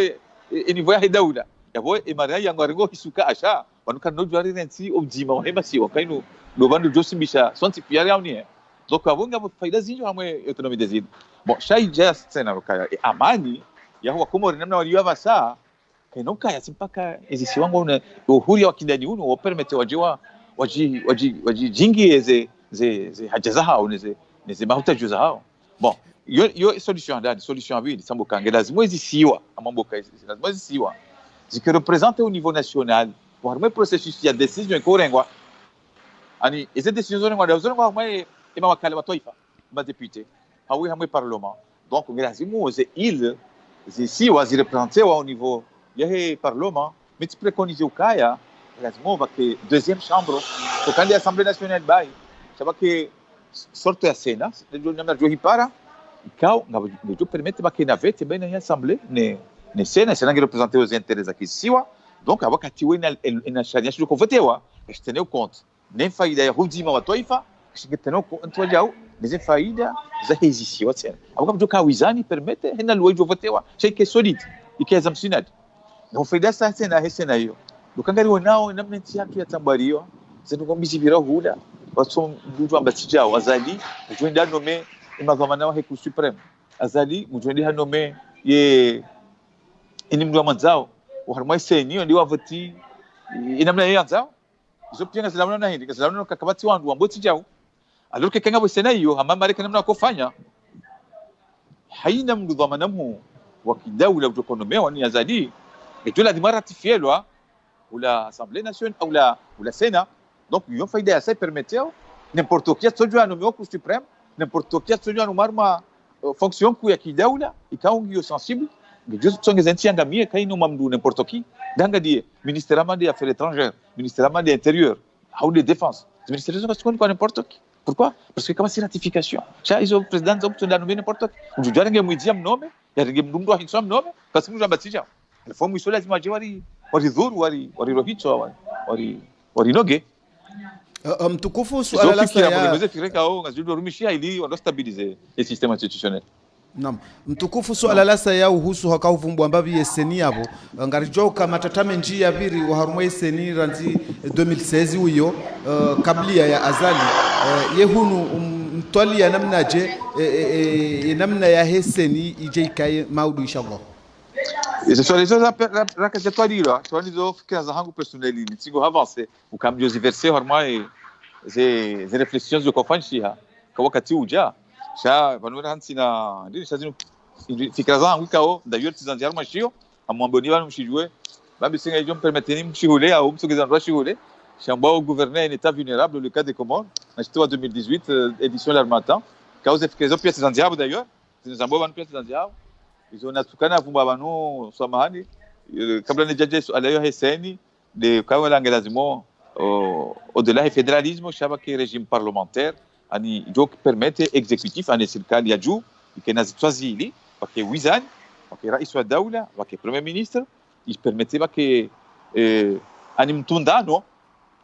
niveau ya daula yabo imara yango argo hisuka asha wanuka no jwari rensi objima wa hema siwa kaino do bandu josimbisha sonti piari yauni donc abunga faida zinjo hamwe autonomie des îles bon shay just tena rokaya amani ya huwa komori namna waliwa basa kenoka ya simpaka ezisi wangu na uhuri wa kindani uno wapermete wajiwa waji jingi ze hajaza hao neze mahutaji za hao bon yo solution ndani solution vile sambuka lazima ezisiwa amamboka lazima ezisiwa ziki représenter au niveau national pour armer processus ya décision korengwa ani eze décision zorengwa da zorengwa mai ema wakale wa taifa ma député hawi hamwe parlement donc lazima ze il zisiwa zireprésenter au niveau yahe parlement mais tu préconises au kaya lazima que deuxième chambre au candidat de l'Assemblée nationale bai sababu que sorte ya Sénat ndio namna johipara ikao ndio permettre ba que navette bem na Assemblée ne Sénat qui représenter os intérêts aqui siwa donc wakati wena na sharia sio kuvotewa teneu compte nem faida ya hudima wa taifa teneu compte wajao des faida za hizi siwa tena abapo joka wizani permettre hena loi votewa c'est que solide ikeza msinadi na faida sasa na hesena hiyo dukangari wanao namna nchi yake yatambariwa zindukombizi bira hula watu mdudu ambatija wazali mjwenda nome imagomana wa heku supreme azali mjwenda nome ye ini mdu manzao harmai senio ndio avoti inamna yanzao izo pia ngazalamu na hindi ngazalamu kakabati wandu amboti jao alors que kanga bosena hiyo hamama reka namna kufanya haina mdu dhamanamu wa kidaula utokonomea wani azali et la demande ratifiée loi ou la Assemblée nationale ou la Sénat donc ils ont fait des essais permettant n'importe qui a toujours nommé au Cour suprême n'importe qui a toujours nommé ma fonction ku ya kidaula ikaungi sensible mais juste sont des entiers ngamie kai no mamdu n'importe qui danga die ministère des affaires étrangères ministère de l'intérieur ou de défense ministère des affaires quoi n'importe qui pourquoi parce que comme c'est ratification ça ils ont président ont besoin de nommer n'importe qui je dois ngi muidiam nome ya ngi mdumdu wa hinsam nome parce que nous jambatija fomu iso lazima jiwari waridhuru warirohicho warinoge mtukufu suala la saya fikireka au ngazido rumishia ili ndo stabiliser le système institutionnel Naam, mtukufu suala la saya uhusu hakauvumbwa ambavi yeseni yabo ngarijoka matatame njia biri wa harumwe yeseni ranzi 2016 uyo kablia ya azali yehunu mtwali ya namna je namna ya heseni ije ikaye maudu inshallah. Ce sont les choses que je dois dire, tu vois, les autres qui ont un personnel, si vous avancez, vous cambiez de verset, vraiment, les réflexions de confiance, quand vous êtes déjà, sha vanora hansina ndiri shazino fikra zangu kao d'ailleurs tizanjaro mashio amwamboni banu mshijwe babi singa ijo permeteni mshihule au msogeza ndo shihule shamba gouverner un état vulnérable le cas des Comores en 2018 édition l'Armatan cause fikra pièces zanjaro d'ailleurs zinazambo banu pièces zanjaro izo natukana vumba banu samahani kabla nijaje alayo heseni de kawala ngazimo au-delà du fédéralisme shaba ki régime parlementaire ani donc permettre exécutif en serikali ya juu ikenazi twazili wake wizani wake rais wa daula wake premier ministre il permettait wake ani mtundano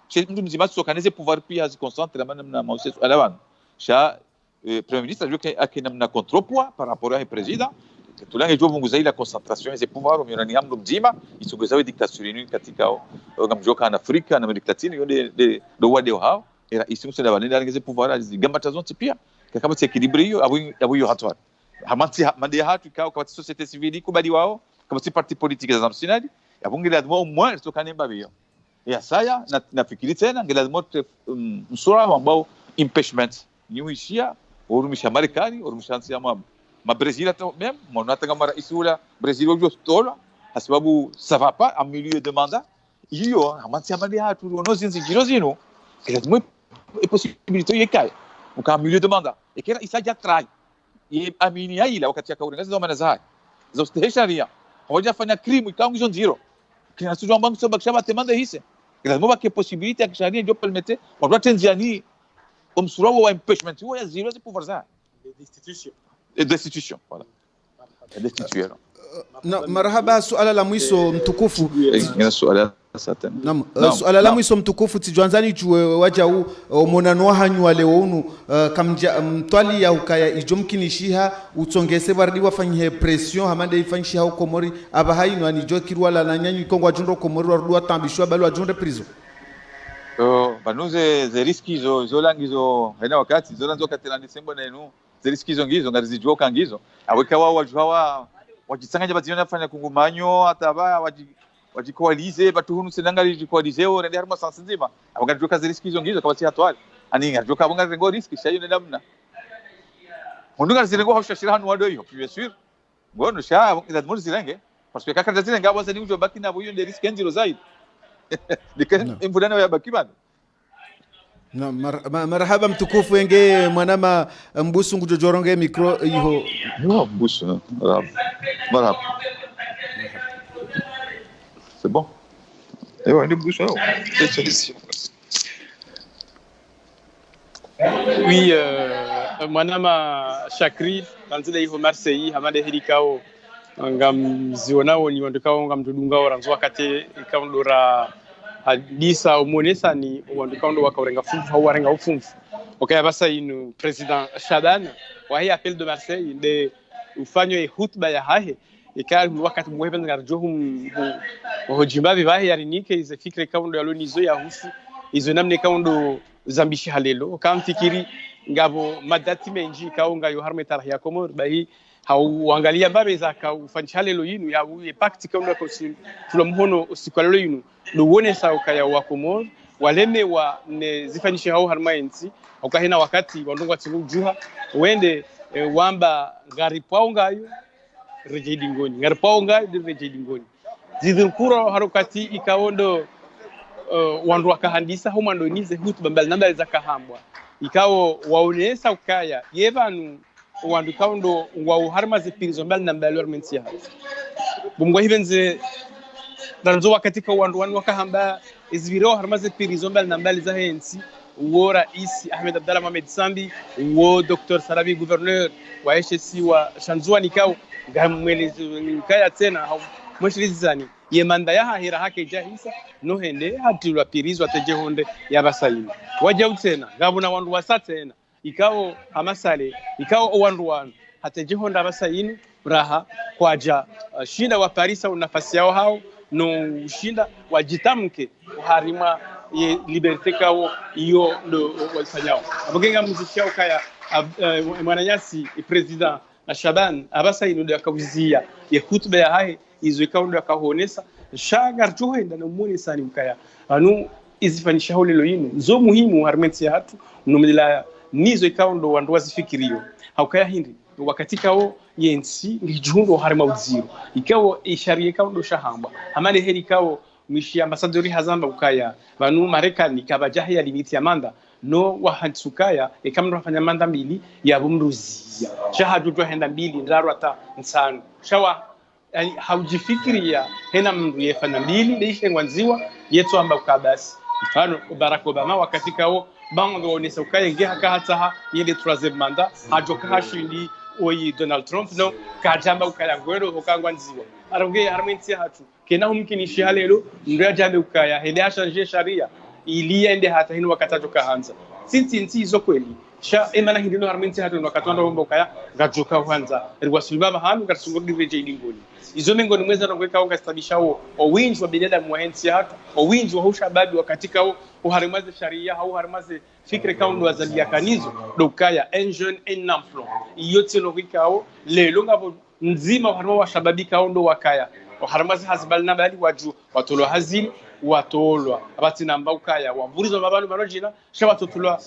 chez mtu mzima sokaneze pouvoir pia ziconcentre na mauseso alawan sha premier ministre ajue akinamna contrepoids par rapport au président tulange jo vunguza la concentration ya pouvoir umioni amdo mzima isugezawe dictature katika ngamjoka na Afrika na Amerika Latini yonde do wade hao era isimuso da banenda ngeze pouvoir azigamba tazonti pia kama se equilibrio abuyo hatwa hamanti mande hatu kao kama société civile kubali wao kama si parti politique za msinadi abungela au moins tokane mbabio ya saya nafikiri tena ngela moto msura ambao impeachment ni uishia urumisha Marekani urumisha ama Brésil même mon atanga raisula Brésil ojo tola sababu ça va pas en milieu de mandat hiyo hamanti mande hatu nozinzi girozino ngela e possibilité yekai uka milieu de mandat ekera isaja trai e amini ila wakati akauri ngazi zoma nazai zoste sharia hoja fanya crime ikaungizo nziro kina sujwa bangu soba kshaba temanda hise ngela moba ke possibilité ya sharia ndio permettre watu tenziani umsurawo wa impeachment huwa ya zero za pouvoir za destitution voilà destituer na marhaba suala la mwiso mtukufu ina suala satana naam suala la mwiso mtukufu tijanzani juwe waja u monano hanyu leo unu kamja mtwali ya ukaya ijomkinishiha utsongese bardi wafanye pression hamande ifanyishi ha Komori aba haino anijo kirwala na nyanyu ikongwa jundo Komori warudwa tambishwa balwa junde prison banuze ze riski zo langizo hena wakati zo lanzo katela Desemba na enu ze riski zo ngizo ngarizijo kangizo aweka wao wajwa wajisanganya baziona fanya kungumanyo ataba wajikoalize batuhunu senanga lijikoalize o rende harma sansinzima abanga joka ze riski zo ngizo kama si hatwali ani ngajoka abanga rengo riski shayo ne namna munduga zirengo hashashira hanu wado yo bien sûr ngono sha idadmur zirenge parce que kaka zirenga abasa ni ujo baki na buyo de riski ngiro zaidi dikan imfudana ya baki bana na marhaba mtukufu wenge mwanama mbusu ngujojoronge mikro iho no mbusu marhaba c'est bon et ouais mbusu c'est solution oui mwanama Shakri kanzile iho Marseille hamade hirikao ngam zionao ni wandukao ngam tudungao ranzwa kate ikaundora hadisa umonesa ni wandukao wakarenga funfu au warenga ufunfu okay basa inu president Shaban wa hii appel de Marseille de ufanywe hutuba ya hahe ikali wakati muhebe ngarjohum hojimba vivahi yarinike ize fikre kaundo yalonizo ya husu izo namne kaundo zambishi halelo kamfikiri ngabo madati menji kaunga yo harme tarah ya Komor bahi hauangalia babe za kaufanisha halelo yinu ya impact kaunga kosi tulamhono usikwalelo yinu nuone sa ukaya wa Komor waleme wa ne zifanishe hao harmaensi ukahena wakati wandongwa tinujuha wende wamba ngaripao ngayo rejedi ngoni ngaripao ngayo rejedi ngoni zidinkuro harokati ikawondo wandu wakahandisa homando nize hutu bambal namba za kahambwa ikawo waonesa ukaya yevanu wandu kaundo wa harma ze pirizo mbal namba lormensi ha bumgwa hivenze danzo wakati ka wandu wakahamba izviro harma ze pirizo mbal namba za hensi wo rais Ahmed Abdalla Mohamed Sambi wo Dr. Sarabi gouverneur wa HSC wa Shanzwani kao ngamwelezi kaya tena mweshrizani yemanda ya hahira hake jahisa no hende hatulwa pirizwa tejehonde yabasaini waja utena ngabuna wandu wasatena ikao hamasale ikao wandu wan hatejehonda abasaini braha kwaja shinda wa Paris au nafasi yao hao no shinda wajitamke harima ye liberté kao iyo ndo walifanyao abagenga muziki yao kaya mwananyasi president na Shaban abasaini ndo yakawizia ye hutuba ya hahe izo ikaundo yakahonesa shagar joenda na muni sani mkaya anu izifanisha holelo yinu zo muhimu harmensi hatu numila nizo ikaundo wandu wazifikirio haukaya hindi wakati kao yensi ngijundo harima uziro ikawo isharie kao ndo shahamba amane heri kao mishi ambasadori hazamba ukaya banu Marekani kabajahi ya limiti ya manda no wahansukaya ekamro fanya manda mbili ya bumruzia shahadu henda mbili ndaru ata nsano shawa yani haujifikiria hena mndu yefanya mbili leishe ngwanziwa yetu amba ukabasi mfano Barack Obama wakati kao bango onesa ukaya ngeha kahataha yende troisième mandat hajoka hashindi oyi Donald Trump no kajamba ukaya ngwero hokangwanziwa aronge armentia hatu kena humkinishi halelo ndio jambe ukaya hende changer sharia ili ende hata hino wakatajoka hanza sinti izo kweli sha emana hindino armentia hatu wakatwanda bomba ukaya gajoka hanza rwasulbaba hanu gatsungodi reje ngoni izo mengo ni mweza ngweka onga stabishao owinji wa binadamu wahensi hatu owinji wa hushababi wakati kao uharimaze sharia au uharimaze fikre kaundo azalia kanizo dokaya engine en emploi yote logikao lelo ngabo nzima uharima wa shababi kaundo wakaya uharimaze hazbalna bali waju watolo hazili watolwa abati namba ukaya wavurizo mabalu marojina shaba totolwa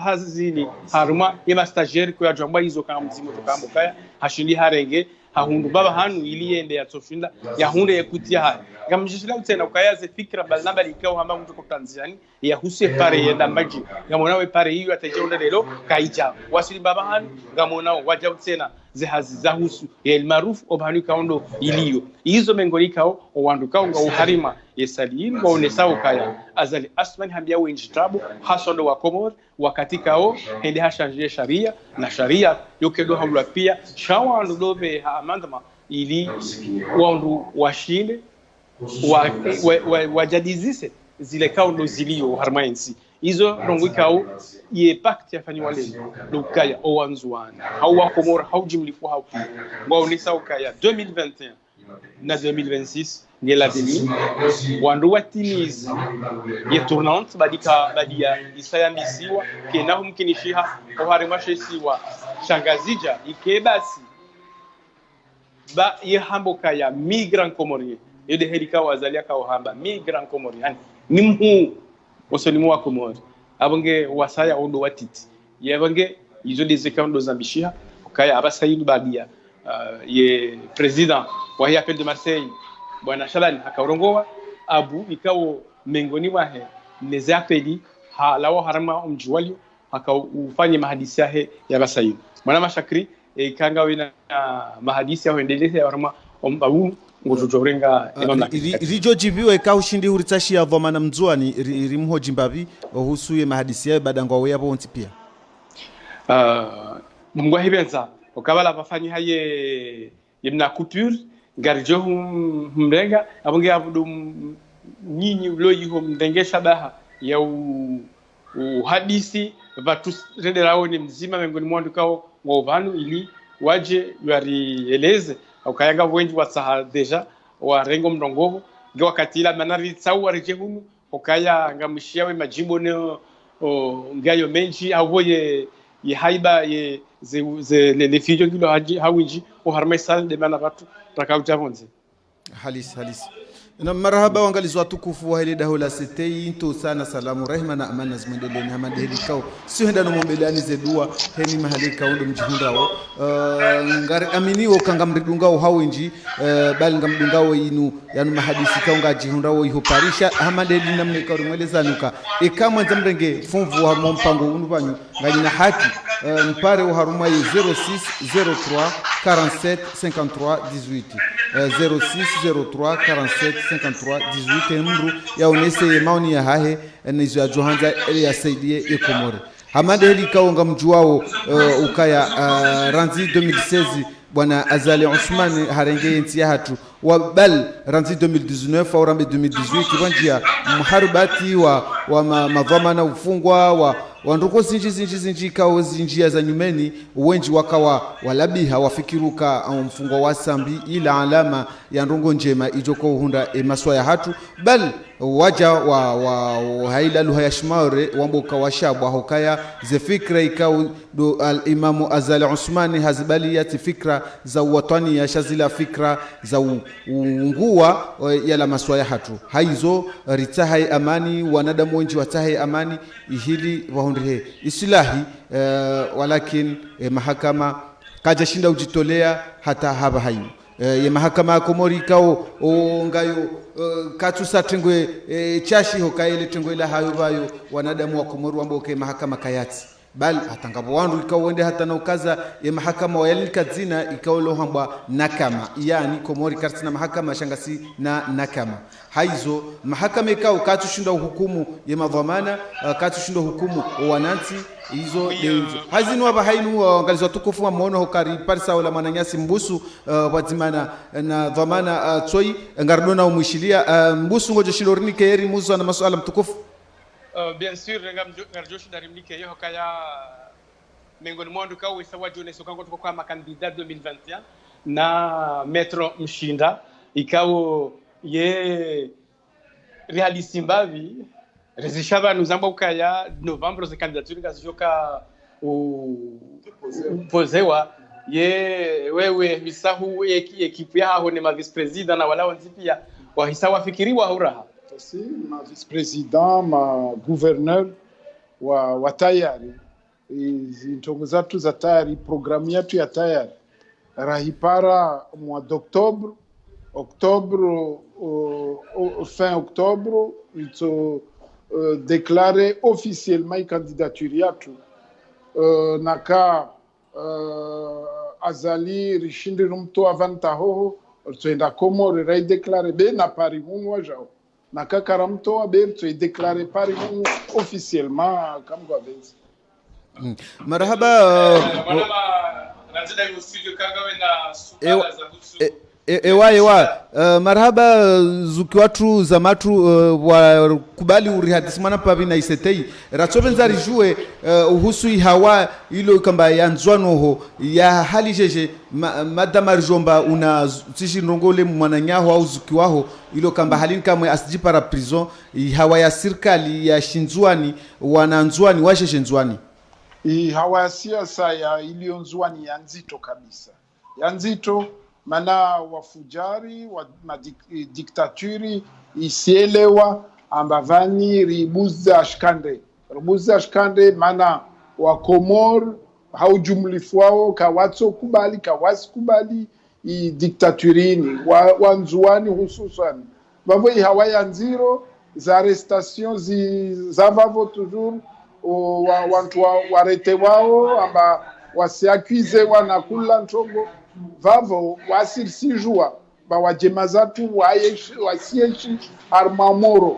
hazini haruma yema stagiaire ko yajamba izo kama mzimo tokamba ukaya hashindi harenge hahundu baba hanu iliende ya toshinda ya hunde yakutia haya ngamjishila utena ukayaze fikra balnaba likao hamba mtu kwa Tanzania ya huse pare yenda maji ngamonawe pare hiyo atajeunda lelo kaija wasili baba hanu ngamonao waja utena zehazi za husu ya ilmaruf obhanu kaundo iliyo hizo mengolikao owandukao nga uharima yesalini waonesao kaya azali asmani hambia wenjitabo hasondo wa Komor wakati kao hende hashanjie sharia na sharia yokedo hamlwa pia shawandu dobe amandama ili wandu washile wajadizise zile kaundo zilio harmaensi hizo rongwikao ye pacte yafanywa leo lokaya owanzuana hau wa Komor hau jimlifu hau waonesa ukaya 2021 na 2026 ngela demi wandu watimizi ye tournante badia isayambisiwa kena humkinishiha oharimashiwa shangazija ikebasi ba ye hamboka ya migrant Comorien yede herika wazalia ka ohamba migrant Comorien nimhu osolimu wa Comor abonge wasaya ondo watiti yabonge izo dezekando zambishiha kaya abasayidu badia ye president wa ya appel de Marseille bwana Shalani akarongoa abu ikawo mengoni wahe neze apeli halawo harama umjuwalio akaufanye mahadisi yahe ya basayidu mwana mashakri kanga wina mahadisi ya endeleze ya harama abu ngojorenga imamna rijo jibiwe ka ushindi huritsashi ya vomana mzuani rimhoji mbabi ohusuye mahadisi ya badangwa we yabo onti pia mungwa hibenza okabala bafanyi haye yemna coupure garjo mrenga abonge abudu nyinyi loyi ho mdengesha baha ya uhadisi watu rederao ni mzima mengoni mwandu kao ngovanu ili waje yarieleze ukayanga wengi wasaha deja wa rengo mrongovo nge wakati ila manari tsawa rejehunu ukaya ngamshia we majimbo ne ngayo menji avoye ye haiba ye ze le fijo kilo hawinji uharmesal de mana watu takaujavonze halis na marhaba wangalizo watukufu wa ile dahola setei into sana salamu rehma na amana zimwendeleni hamande helikao sio henda no mombelani zedua heni mahalika ndo mjihundao ngari aminiwo kanga mridungao hawinji bali ngamdungao inu yanu mahadisi kaunga jihundao iho parisha hamande dina mneka rumwelezanuka ekamwe zamrenge fumvu wa mpango unubanyu nganyina haki mpare wa haruma 0603 47 53 18 0603 47 53 18 numru ya onese maoni ya hahe nizo ya Johanza ya saidie ekomore hamande heli kaonga mjuao ukaya ranzi 2016 bwana Azali Ousmane harenge ntia hatu wa bal ranzi 2019 au rambe 2018 kibanjia mharubati wa mavamana ufungwa wa ndoko zinji kao zinjia za nyumeni wenji wakawa walabiha wafikiruka mfungwa wa sambi ila alama ya ndongo njema ijoko hunda maswa ya hatu bal waja wa haila luha ya shmaure wamboka washabwa hokaya ze fikra ikau do al-Imamu Azali Usmani hazibalia ti fikra za watani ya shazila fikra za ungua yala maswaya hatu haizo ritahai amani wanadamu wenji watahai amani ihili wahundrihe islahi walakin mahakama kaja shinda ujitolea hata haba hayu ye mahakama ya Komori kao ngayo katu sa tengwe chashi hokaele tengwe la hayo bayo wanadamu wa Komori wamboke mahakama kayati bal atangabo wandu ikawende hata na ukaza ye mahakama wayalika zina ikawlo hamba nakama yani Komori kartina mahakama shangasi na nakama haizo mahakama ikao katu shinda hukumu ye madhamana katu shinda hukumu wananti hizo denzo hazinu haba hainu angalizwa tukufu maono hokari parsa wala mananyasi mbusu wazimana na dhamana toi ngardona umwishilia mbusu ngoje shilorini keri muzo na masuala mtukufu. Bien sûr ngarjoshi darimnike yo hokaya mengoni mwandu kawo isawa jone sokango tuko kwa makandidat 2021 na Metro Mshinda ikawo ye realisimbavi rezishaba nuzamba ukaya novembro za candidature ngazijoka upozewa ye wewe bisahu ekipu ya hone ma vice president na wala wanzipia wa hisawa fikiriwa huraha si ma vice president ma gouverneur wa tayari zintongo zatu za tayari programu yetu ya tayari rahipara mwa octobre fin octobre ito déclaré officiellement une candidature naka Azali rishindi rumto avanta hoho tuenda Komori rai déclaré be na Paris munwa jao naka karamto abe tu déclaré Paris munwa officiellement comme quoi vez marhaba nazida yo studio kagawe na suala za husu ewa marhaba zuki watu za matu wa kubali urihatismana pavi na isetei ratsobenza rijue uhusu hawa ilo kamba ya nzwano ho ya hali jeje madama rijomba una tishi ndongole mwananyaho au zuki waho ilo kamba halini kamwe asijipara prison hawa ya serikali ya shinzwani wananzwani washe nzwani hawa ya siasa ya ilio nzwani ya nzito kabisa ya nzito mana wafujari wa diktaturi isielewa ambavani ribuza ashkande mana wa Komor haujumlifu wao kawatso kubali kawasi kubali i diktaturini wa nzuani hususan vavo hawaya nziro za arrestation za vavo toujours wantu warete wao amba wasiakize wanakula ntogo vavo wasirsijua ba wajema zatu wasieshi armamoro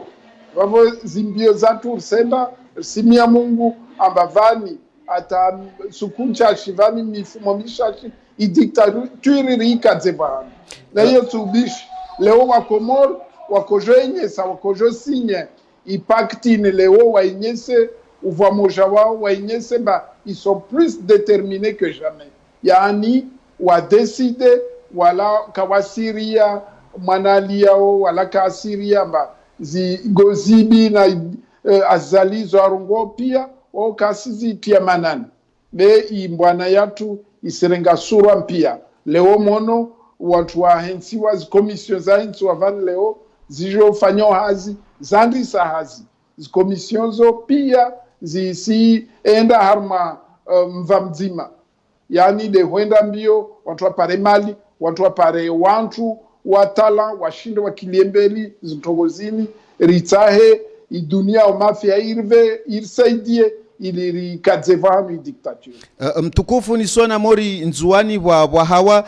vavo zimbio zatu senda simia Mungu ambavani ata sukuncha shivani mifumo mishashi idiktaturi rikadzevana na hiyo tubishi leo wa Komor wakojoenye sa wakojosinye ipaktine leo wainyese uvamoja wao wainyese ba ils sont plus déterminés que jamais yani wa decide wala kawasiria manaliao wala kasiria ba zigozibi na Azali zo arungo pia o kasizi tia manani be imbwana yatu isirenga sura mpia leo mono watu wa hensiwa commission za hensi van leo zijo fanyo hazi zandisa hazi commission zo pia zisi enda harma mvamzima yani de huenda mbio watu wapare mali watu wapare wantu watala washinde wakiliembeli zitogozini ritahe idunia o mafia irve irsaidie ili kadzevani dictature mtukufu ni sona mori nzuani wa hawa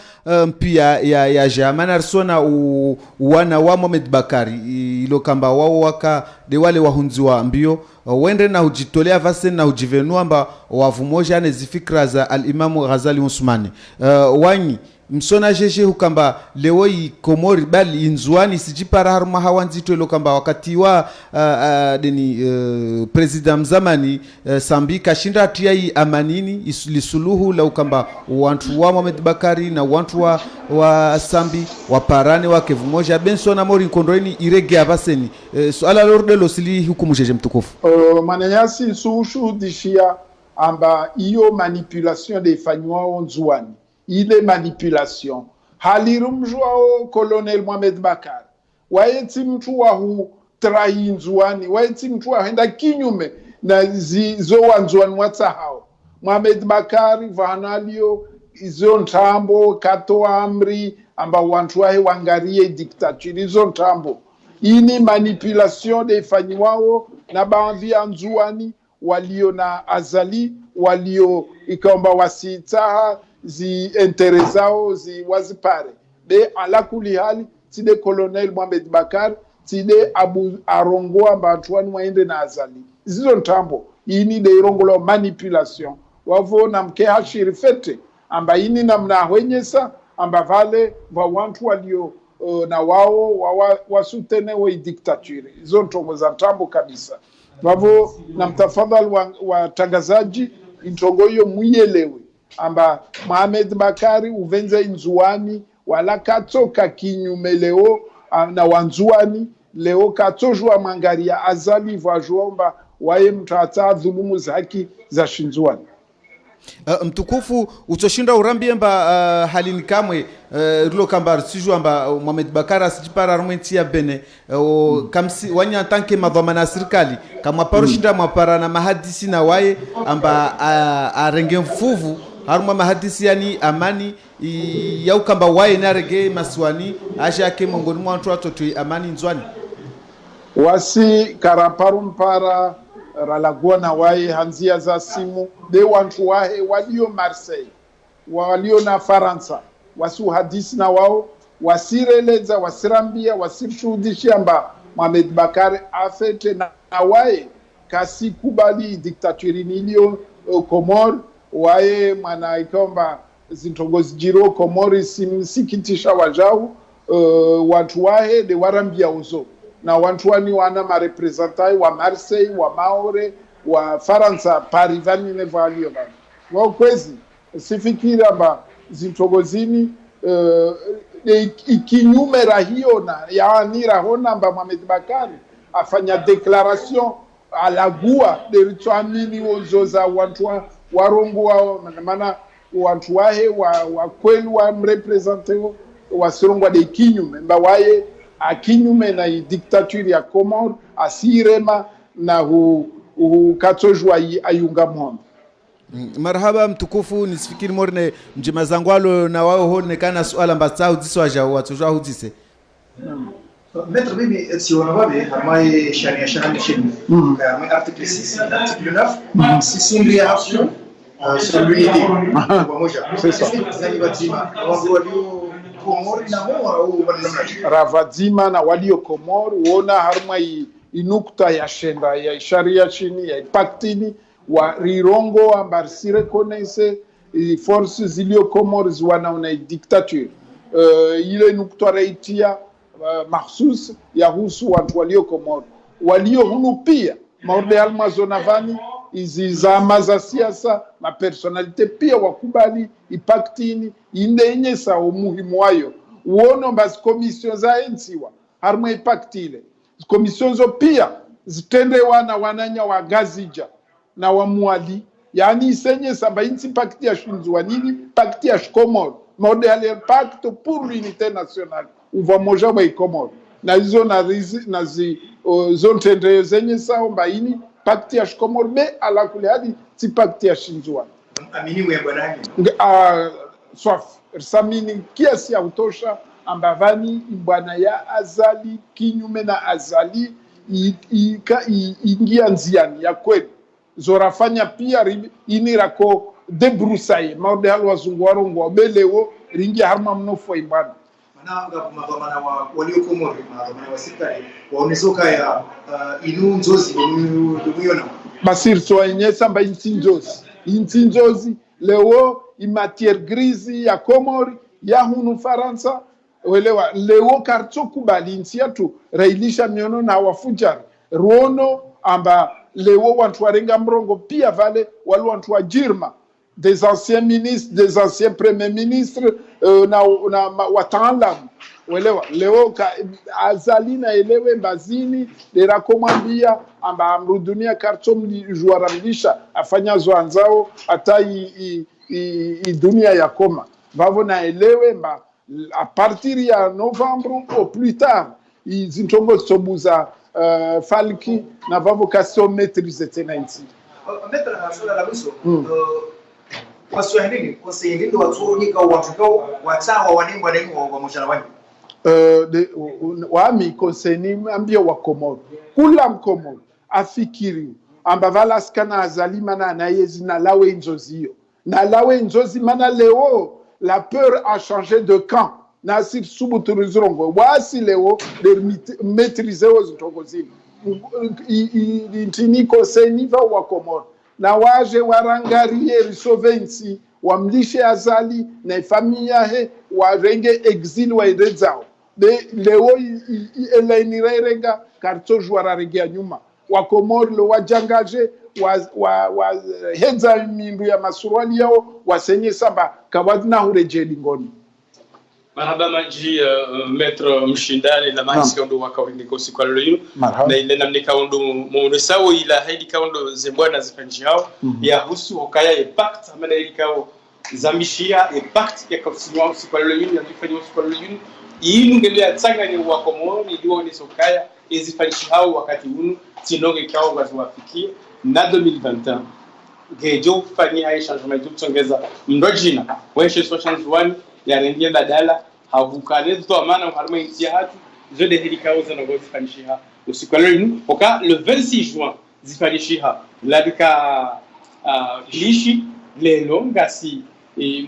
pia ya jamana sona wana wa Mohamed Bakari ilo kamba wao waka de wale wahunziwa mbio wende na hujitolea vase na hujivenua amba wavumoja ne zifikra za al-Imamu Ghazali Usmani wanyi msona jeje hukamba leo i Komori bali inzuani sijipara haruma hawanzito ilo kamba wakati wa president mzamani Sambi kashinda atia i amanini lisuluhu la ukamba wantu wa Mohamed Bakari na wantu wa Sambi waparane wake vumoja bensona mori nkondroini irege abaseni swala lorde losili hukumu jeje mtukufu mananyasi sushuhudishia amba iyo manipulation de fanywa nzuani ile manipulation halirumjwao colonel Mohamed Bakar waeti mtu wa hu trahi nzuani waeti mtu wa henda kinyume na zo wanzuani wata hao Mohamed Bakar vanalio izo ntambo katoa amri amba wantu wahe wangarie dictature izo ntambo ini manipulation de fanywa na baadhi ya nzuani walio na azali walio ikaomba wasitaha zi interesao zi wazipare de ala kuli hali tide colonel Mohamed Bakar tide Abu Arongo amba atuani waende na azali zizo ntambo ini de irongolo manipulation wavo na mke hashirifete amba ini na mnahwenyesa amba vale wa wantu walio na wao wasutene wa dictature izo ntongo za ntambo kabisa wavo na mtafadhali wa tangazaji intongo hiyo muielewe amba Mohamed Bakari uvenza inzuani wala katoka kinyume leo na wanzuani leo katojwa mangaria azali vajomba wae mtata dhulumu za haki za shinzuani mtukufu utoshinda urambie mba halini kamwe rilo kamba siju amba Mohamed Bakara sijipara rumenti ya bene kamsi wanya tanke madhamana serikali kama parushinda mapara na mahadisi na wae amba arenge mfuvu haruma mahadisi yani amani yau kamba wae narege maswani aja ke mongoni mwantu atotoi amani nzwani wasi karaparu mpara ralagua na wae hanzia za simu de wantu wahe walio Marseille walio na Faransa wasu hadisi na wao wasireleza wasirambia wasirshuhudishia mba Mohamed Bakari afete na wae kasi kubali dictature nilio Komor wae mwana ikomba zintongozi jiro Komori sikitisha wajau watu wahe de warambia uzo na wantu wani wana marepresentai wa Marseille wa Maore wa Faransa parivani nevalio bana wao kwezi sifikiri amba zintogozini ikinyume hiyo na yaani rahona amba Mohamed Bakari afanya declaration alagua de rituamini ozoza wantu warongo wao maana wantu wahe wa kweli wa mrepresenteo wasirongwa de kinyume mba wae akinyume na dictature ya Komor asirema na katojwa ayunga mwamba marhaba mtukufu nisifikiri morne mjima zangwalo na wao hone kana swala mbasau diswaja watujwa hudise Maître Bibi si on va bien harmai shania shania chini harmai article 6 article 9 c'est une réaction sur l'unité pamoja c'est bazima walio Komori na moa au ravadzima na walio Komori uona harma inukta ya shenda ya sharia chini ya paktini wa rirongo ambarsi reconnaisse forces zilio Komori zwana una dictature ile nukta reitia mahsus ya husu watu walio Komori walio hunu pia maorde almazonavani izi zama za siasa na personalite pia wakubali ipaktini indenyesa umuhimu wayo uono basi komisio za ensiwa harma ipaktile komisio zo pia zitendewa na wananya wa gazija na wamuali yani isenye samba insi pakti ya shinzwa nini pakti ya Komor model pacte pour l'unité nationale uva moja wa Komor na hizo na zontende zenye saomba ini pakti ya Komor me ala kule hadi si pakti ya shinzwa amini ya bwana swaf samini kiasi ya utosha ambavani bwana ya azali kinyume na azali ingia nziani ya kweli zorafanya pia inirako debrusaye maode halwa zungwarongo wabelewo ringia harma mnofo imbana mananga madhamana wa walio Komori madhamana wa serikali waonesoka ya inu nzozi ndumiona basir so enyesa mba insinzozi leo imatiere grise ya Komori ya hunu Faransa welewa leo karto kubali nchi yetu railisha miono na wafujari ruono amba leo watu warenga mrongo pia vale walu watu wa jirma des anciens ministres des anciens premiers ministres na wataalamu welewa leo azalina elewe mbazini lera komwambia amba amrudunia karto mjuaramlisha afanya zoanzao hata i dunia ya koma vavo na elewe mba à partir ya novembre au plus tard izintongo sobuza falki na vocation maîtrise tena nchi Maître Hassan Labiso kwa Swahili kwa sehemu watu nika watu watawa wanimba na wa mshalawani wami konseni ambia wa Komoro kula mkomoro afikiri amba vala skana azalima na yezi na lawe nzozio na lawe nzozi mana leo la peur a changé de camp na sir subuturizrongo wasi leo de maîtriser aux tongozini intini konseniva wa Komoro na waje warangarie risovensi wamlishe azali na familia he warenge exil wa irezao de leo elenirenga karto juara regia nyuma wa Komoro lo wajangaje wa hedza mindu ya masuruali yao wasenye samba kawadna hurejeli ngoni marhaba maji maître mshindani la maji ndo wakauri kosi kwa leo na ile namni kaundo munisao ila haidi kaundo zembwana zifanjao ya husu okaya impact amana ilikao zamishia impact ya kausiwa kwa leo ya difanya kwa leo inu ngele ya tsangani wa Komoro ni diwa ni sokaya ezifanjao wakati unu tinonge kao waziwafikie na 2021 gejo fanya hai changement tutsongeza mndojina weshe soshanzwani ya rendia badala havukane to amana harma intia hatu zo de helikauza na gozi fanishiha usikwalo inu oka le 26 juin zifanishiha ladika klishi lelo ngasi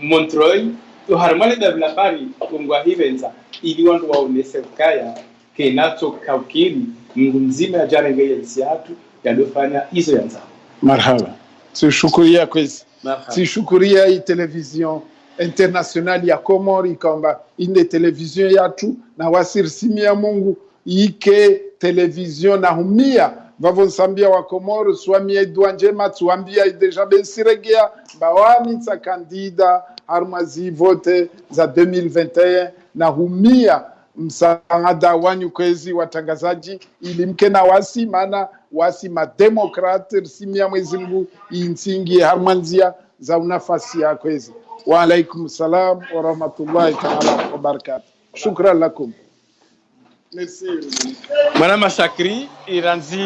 Montreuil to harma le developari ungwa hivenza ili wandu waonese kaya kenato kaukiri mzima ya jarenge ya hatu yalofanya hizo yanza marhaba sishukuria kwezi sishukuria hii television international ya Komori kwamba inde television yatu na wasirsimia Mungu ike television na humia vavo nsambia wa Komoro swami edwa njema tuambia deja bensiregea bawani tsa kandida harmazi vote za 2021 na humia msaada wanyu kwezi watangazaji ili mke na wasi maana wasi mademokrate simia Mwenyezi Mungu insingi harmanzia za nafasi ya kwezi wa alaikum salam wa rahmatullahi ta'ala wa barakatuh shukran lakum merci mana mashakri iranzi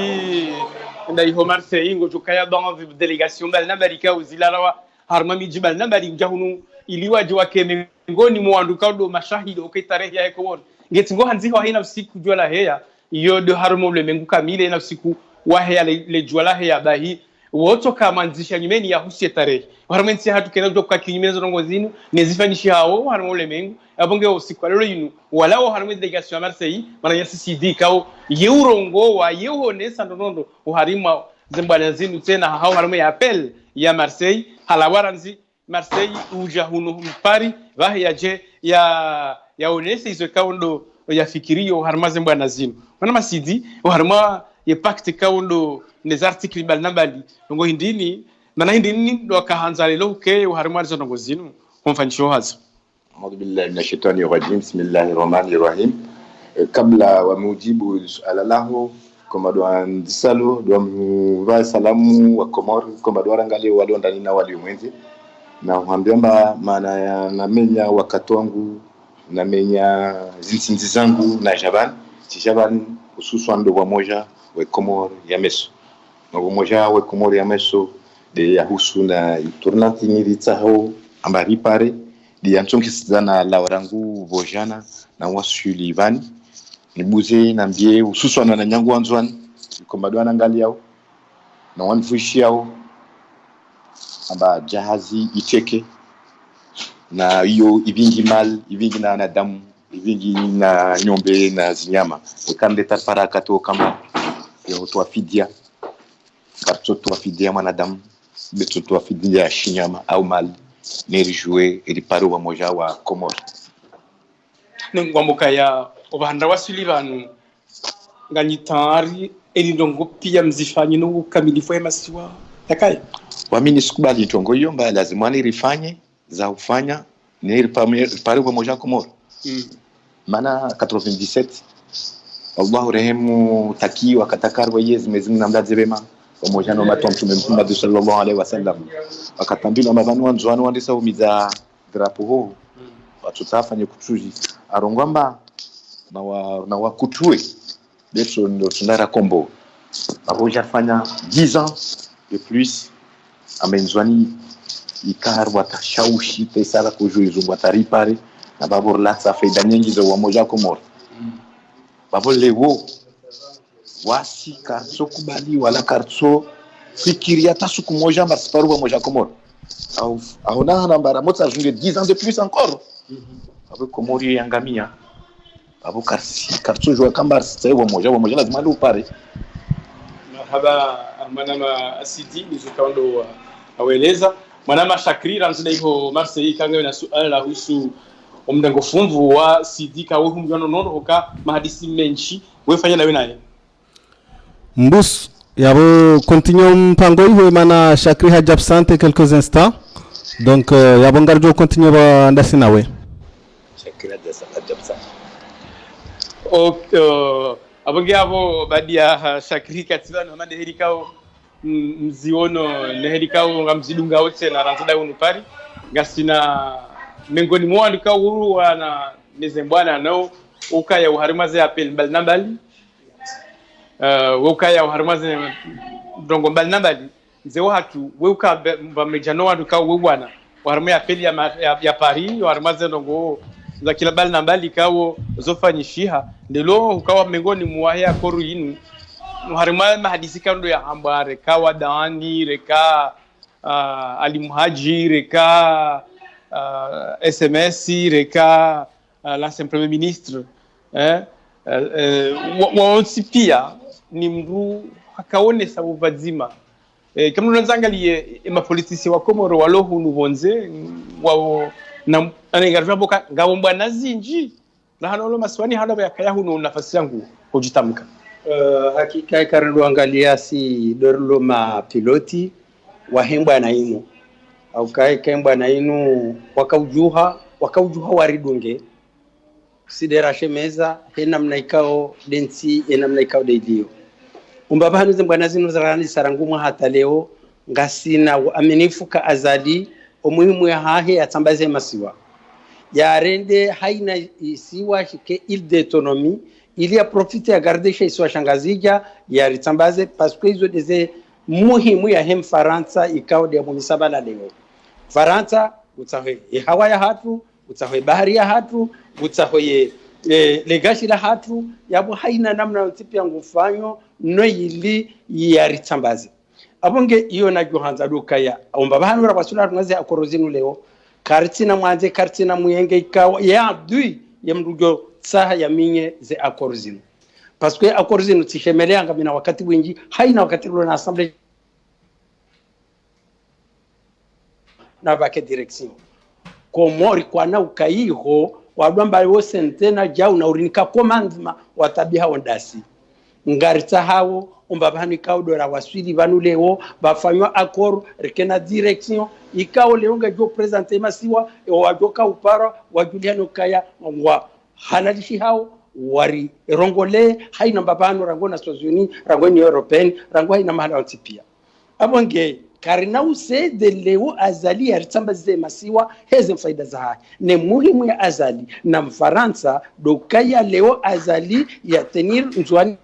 ndai homar seingo tukaya dans délégation balna barika uzilalawa harmami jibal nambari jahunu iliwaji wake ngoni mwanduka do mashahidi okay tarehe ya Komoro ngetingo hanziho haina usiku jwala heya iyo do harmo le mengu kamile na usiku wa heya le jwala heya bahi woto kama nzisha nyimeni ya husie tarehe harmensi hatu kena kutoka kinyimezo ngozinu nezifanishi hao harmo le mengu abonge usiku lelo yinu walao harmo delegation Marseille mara yasi CD kao yeurongo wa yeonesa ndondo uharima zembana zinu tena hao harmo ya appel ya Marseille halawaranzi Marseille uja hunu mpari vahe yaje ya onese izo kaundo ya fikirio harma zembana zinu wana masidi harma ye pacte kaundo les articles balnabali ngo hindini mana hindini ndo kahanza lelo ke harma zo ngo zinu kumfanisho hazo أعوذ بالله من الشيطان الرجيم بسم الله الرحمن الرحيم قبل وموجب سؤال الله كما دوان disalo doa salamu wa Komoro kama doa rangalie walio ndani na walio mwenzi na huambiamba maana ya namenya wakati wangu namenya zinsinzi zangu na Jaban hususan ndo pamoja wa Komoro ya Meso na pamoja wa Komoro ya Meso de yahusu na tournante nilitao ambari pare di anchonki sana la warangu vojana na wasu livani nibuze na mbie hususan na nyangu anzwan kama doa nangali yao na wanfushi yao amba jahazi icheke na hiyo ivingi mal ivingi na damu ivingi na nyombe na zinyama ukande tarpara kato kama yo tuafidia karto tuafidia mwanadamu beto tuafidia shinyama au mal nerijue ili paru wa moja wa Komoro ngwamuka ya obahanda wasuli banu nganyitari elindongo pia mzifanye no kamilifu ya masiwa takai wamini sikubali ntongo hiyo mbaya lazima nirifanye za ufanya pare kwa moja Komoro maana 97 Allah rehemu taki wakatakar wayezi mezini na mdazi bema pamoja na matu mtume Muhammad sallallahu alaihi wasallam wakatambila mabanu wanzwanu wandisa umiza drapo ho watu tafanye kutuji arongwamba na wakutue leso ndo tunara kombo aboja fanya 10 ans de plus amenzwani ikar watashaushi pesa kujuizu wataripare na babor la faida nyingi za wamoja Komoro babor lewo wasi karso kubali wala karso fikiria tasuku moja masiparu wamoja Komoro au na mbara motsa junge 10 ans de plus encore abo Komoro yangamia abo karso jwa kambar sasa wamoja lazima lupare marhaba manama asidi nizokando aweleza manama Shakri ranzida hiyo Marseille kanga na suala la husu omdango fumvu wa sidika wewe mjano nono hoka mahadisi menshi wewe fanya nawe naye mbus yabo continue mpango hiyo mana Shakri haja absente quelques instants donc yabo ngarjo continue ba ndasi nawe Shakri haja absente abonge abo badia Shakri katika na mande herikao mziono neherikao ngamzidunga wote na ranzida unupari gasina mengoni mwa ndika uru na nezembwana nao ukaya uharimaze apel bal nambali ukaya uharimaze ndongo bal nambali nzeo hatu weuka bamejano wanduka wewana uharimia apel ya Paris uharimaze ndongo za kila bal nambali kawo zofanyishiha lelo ukawa mengoni mwa ya koru yinu uharima mahadisi kando ya hambare kawa dani reka alimuhaji reka SMS reka l'ancien premier ministre waonsi pia ni mru hakaonesa ubazima kama unazangalie mapolitisi wa Komoro walohu nubonze wao na anagarva boka ngabo mbwana zinji na hanolo maswani hana ya kayahu no nafasi yangu kujitamka hakika karendo angalia si dorlo ma piloti wahembwa na ino au kai kembwa na inu wakaujuha waridunge sidera shemeza hena mnaikao densi hena mnaikao dedio umbaba hanuze mbwana zinu zarani sarangumu hata leo ngasina aminifu ka azali umuhimu ya hahe atambaze masiwa ya rende haina isiwa shike il d'autonomie ili ya profite ya garde chez swa shangazija ya ritambaze parce que izo deze muhimu ya hem Faransa ikao de mumisaba la leo Faransa utahoe hawa ya hatu utahoe bahari ya hatu utahoe legashi la hatu yabo haina namna tipia ngufanyo no yili ya ritambaze abonge iyo na Johanza duka ya omba bahanura basuna tungaze akorozinu leo kartina mwanze kartina muyenge ikawa ya dui ya mrugo saha ya minye ze akorozinu parce que akorozinu tishemelea ngamina wakati wingi haina wakati lo na assemblée na vake direction Komori kwa na ukaiho wadwamba wose ntena jau na urinika commandma watabiha ondasi ngarita hawo umbabani kaudora waswili vanuleo bafanywa accord rekena direction ikao leonga jo presenter masiwa wajoka upara wajuliano kaya wa hanalishi hao wari rongole haina mbabano rango na Sozuni rango ni European rango haina mahala watipia abonge karina usede leo azali ya ritambaze masiwa heze faida za hai ne muhimu ya azali na Mfaransa dokaya leo azali ya tenir njuani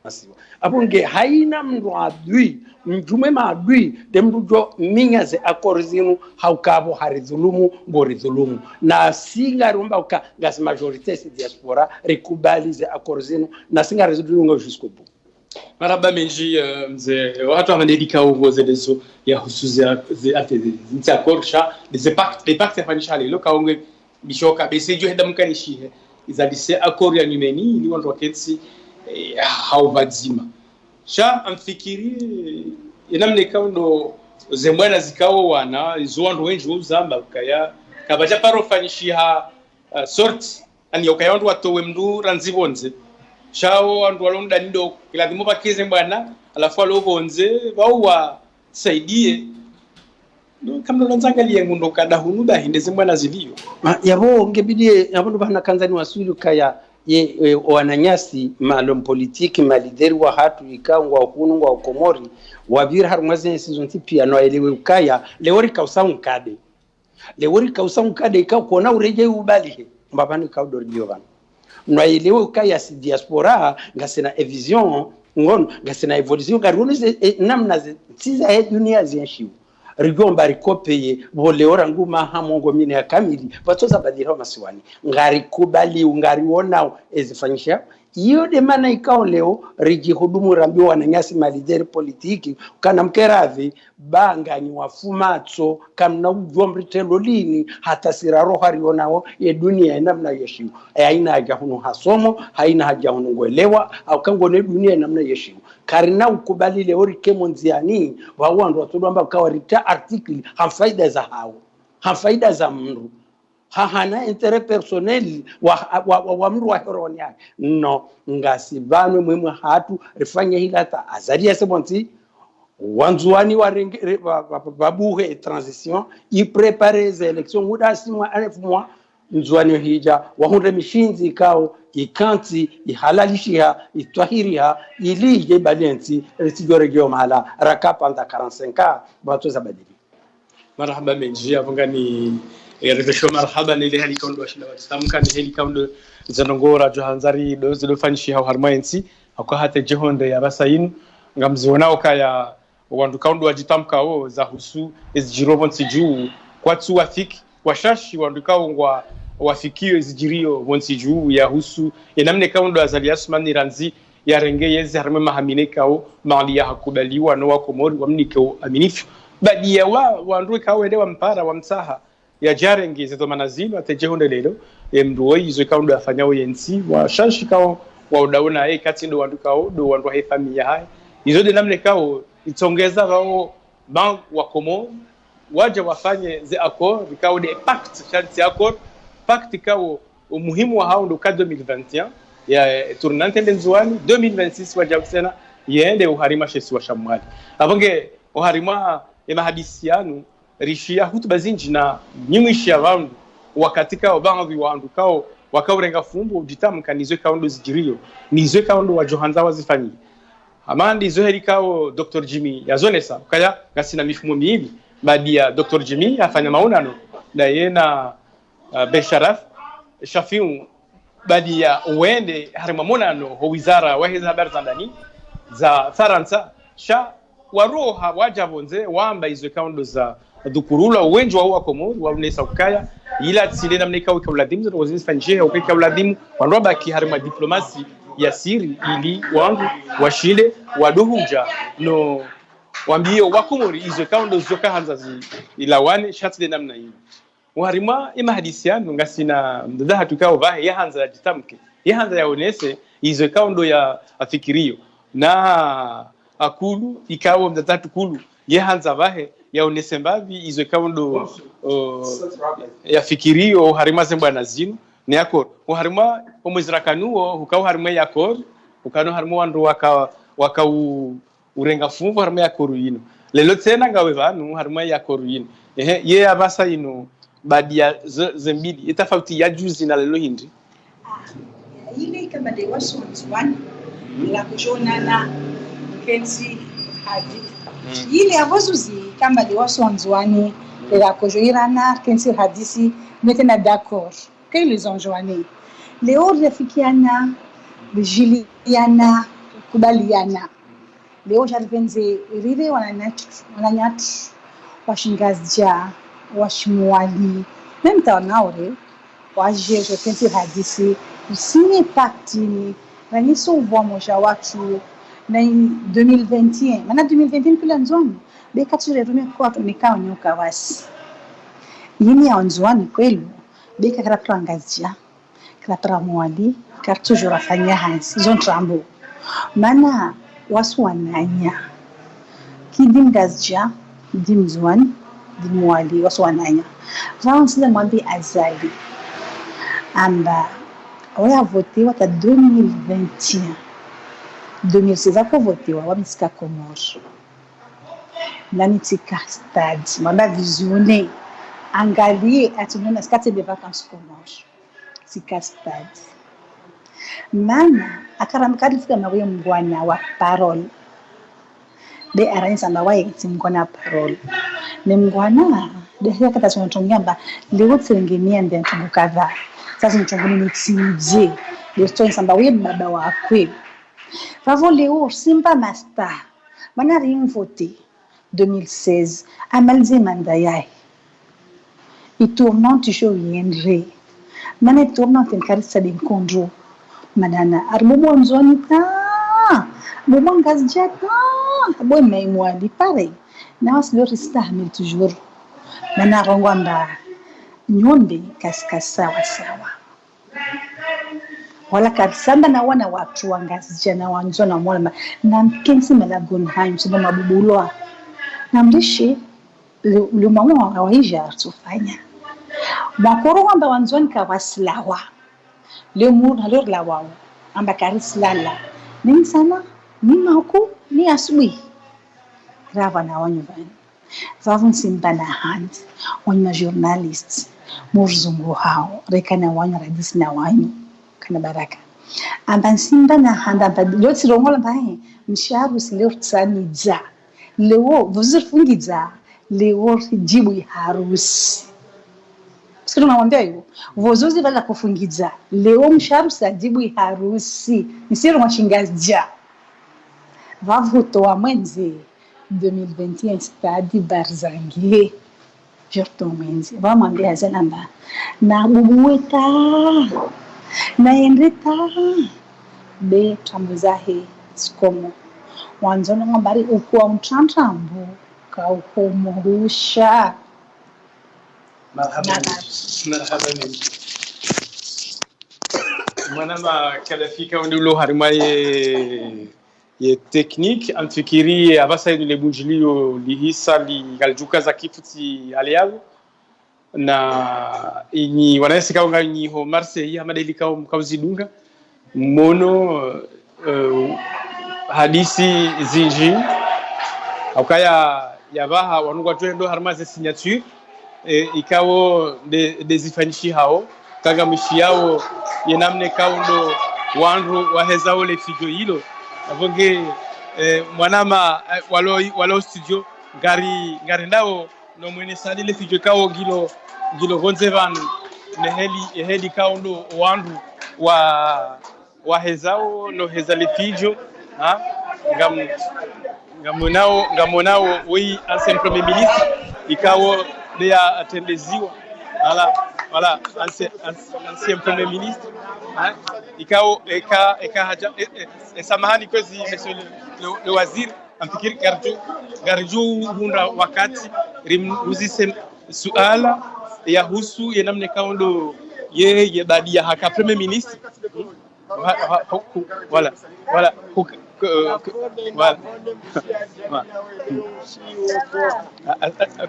masiwa abonge haina mndu adui mjume maadui demrujo mingaze akorzinu haukabo harizulumu borizulumu na singa rumba uka gas majorité si diaspora rekubalize akorzinu na singa rezulungo jusqu'au bout maraba menji mzee watu wameandika uongozi lezo ya husuzi za korsha les pactes financiers lelo kaonge bishoka besejo heda mkanishihe izadise akori ya nyumeni ili watu waketsi haubadzima sha amfikiri inamne kaundo zembwana zikawo wana izo wandu wenji uzamba kaya kabaja paro fanishiha sorti ani yokayandu watowe mndu ranzibonze shao wandu walonda nido kiladimo bakize bwana alafu alobonze bawa saidie no kama lonzangalia ngundo kada hunuda hindeze bwana zilio yabo ngebidi abantu bana kanzani wasulu kaya ye wananyasi malom politiki malideri wa hatu ikangwa hunu wa Komori wabira harumwaze sizonti pia no elewe ukaya leori kausamu kade ika kuona ureje ubalihe mbabani kaudor jovana no elewe ukaya si diaspora ngasena vision ngon ngasena evolution karuni namna ziza dunia zienshiu rigomba rikopeye boleora nguma hamongo mine ya kamili batoza badira masiwani ngari kubali ungariona ezifanyisha iyo de mana ikao leo riji hudumu rambi wananyasi malideri politiki kana mkeravi banga ni wafumatso kamna ujomritelo lini hata siraro harionao ye dunia namna yeshimu haina haja hunu hasomo haina haja hunu ngwelewa au kangone dunia namna yeshimu karina ukubali leo rikemo nziani wawandu watulamba kawa rita article hafaida za mndu hana intérêt personnel wa mndu wa heroni yake no ngasibanwe mwemwe hatu rifanye hilata azaria sebonti wanzuani wa babuhe transition i préparer les élections muda simwa alefumwa nzuani hija wahunde mishinzi kao ikanti ihalalishiha itwahiriha ilije balenti resigoregio mala rakapa nda 45 bato za badili marhaba menji avangani refesho marhaba nile hali kaundo washila watamka ni hali kaundo zanongora johanzari dozo fanishi ha harmayensi akwa hata jehonde ya basayin ngamzionao kaya wandu kaundo wajitamka o za husu ezjirovon siju kwatsu wafiki washashi wandu kaungwa wafikio ezijirio wonsiju ya husu enamne kaundo azali asmani ranzi ya renge yezi harme mahamine kao mali ya hakubaliwa no wa Komori wamnike aminifu badia wandu kawendewa mpara wa msaha ya jarenge zeto manazilo atejehonde lelo mruoi izo kaundo afanyao yensi wa shashi kao wa udaona kati ndo wandu kao do wandu hai familia hai izo de namne kao itongeza wao bank wa Komori waje wafanye ze accord vikao de pact sharti accord pact kao umuhimu wa hao ndo ka 2021 ya tournante ndenzwani 2026 waje kusena yende uharima shesi wa shamwali abange uharima emahadisiano rishia hutuba zinji na nyimwishia wandu wakatika obangi wandu kao wakaurenga fumbo ujitamka nizwe kaundo zijirio nizwe kaundo wa Johanza wazifanyi amandi zoheri kao Dr. Jimmy yazonesa kaya gasina mifumo miili badia Dr. Jimmy afanya maonano na yena Besharaf Shafiu badia uende harima monano ho wizara wa hizo habari za ndani za Faransa sha waroha wajavonze wamba izo kaundo za dukurula uwenjo wa Komori wa unesa ukaya ila tsile namne kao kauladimu zo zifanyije au kauladimu wandoba ki harima diplomasi ya siri ili wangu washile waduhuja no wambio wa Komori izo kaundo zoka hanza ilawane shatile namna hiyo uharima imahadisiano ngasina mdada hatukao vahe ya hanza jitamke ya hanza yaonese izo kaundo ya afikirio na akulu ikawo mdada tukulu ya hanza vahe yaonese mbavi izo kaundo ya fikirio harima zemba nazino ni akor uharima omuzirakanuo ukao harima yakor ukano harima wandu waka urenga fumbo harima yakoru yino lelo tena ngawe vanu harima yakoru yino ye abasa ino badia zembili itafauti ya juzi na lelo hindi ile kama de wasu mtwani la kujona na kensi hadi ile abazuzi kama de wasu mtwani la kujona na kensi hadisi metena d'accord que les enjoignés leo rafikiana bijiliana kubaliana leo jarvenze rire wananyat washingazja washmuali même tanaure waje je kensi hadisi signé pacte nani souvent moja watu na 2021 maana 2021 kila nzoni beka turerume kwa tunikao nyoka wasi yini ya nzoni kweli beka karatu angazia karatu mwali karatu jura fanya hansi zon trambo maana wasu wananya kidim gazja dim zwan dimwali waswananya vansile mwambi azali amba oya votiwa ta 2021 2016 ako votiwa wamitika Comores namitika stade mwamba visione angalie atunona skate de vacances Comores tika stade mana akaramkadi fika mawe mgwana wa parole de aranisa mbawaye timgwana parole ne mgwana de kata tunatongamba leo tsengemia ndio kadhaa sasa mchongoni ni tsinje de story mbawaye baba wakwe vavo leo simba master mana ring voté 2016 amalzi mandayai i tournant toujours yendre mana tournant enkarisa de encontro manana arbobo nzoni ta bobo ngazjata boy maimwali pare na waslo ristahmil toujours mana rongwamba nyonde kaskasa sawa wala karsamba na wana watu wangazjana wanzona mwalma na mkensi malagon haim sema mabubulwa na mdishi le mama awija tufanya makoro kwamba wanzoni kawaslawa le mur halor la wao amba karislala ni sana ni mako ni asui grava na wanyuvani vavun simbana hand wanya journalists murzungu hao rekana wanya radis na wanyu kana baraka amba simbana hand amba loti rongola bae msharu sileo tsani za leo vuzir fungiza leo jibu harusi sio namwambia hivyo vozozi vala kufungiza leo msharu sajibu harusi nisiro mwashingazja vavuto mwenzi 2021 stadi Barzangi jorto mwenzi vamwambia zalamba na bubuweta na endeta be tamuzahe sikomo wanzona ngambari ukuwa mtantrambu ka ukomuhusha مرحبا mwanama kadafika ndulo harima ye technique amfikiri abasa ile bunjilio lihisa ligaljuka za kifuti aliago na ini wanaweza kaunga ni ho Marseille amadeli kauzidunga mono hadisi zinji akaya yabaha wanungwa twendo harima za signature ikawo dezifanishi hao kaga mishi yao yenamne kaundo wanru wahezao le fijo hilo avonge mwanama walo studio gari ndao no mwene sali le fijo kawo gilo gonze vanu heli kaundo wanru wahezao no heza le fijo ha ngamonao wi ancien premier ministre ikawo dia atendeziwa wala ancien premier ministre ikao eka haja samahani kwezi monsieur le wazir amfikiri garju hunda wakati rimuzise suala ya husu yenamne kaundo ye badia haka premier ministre wala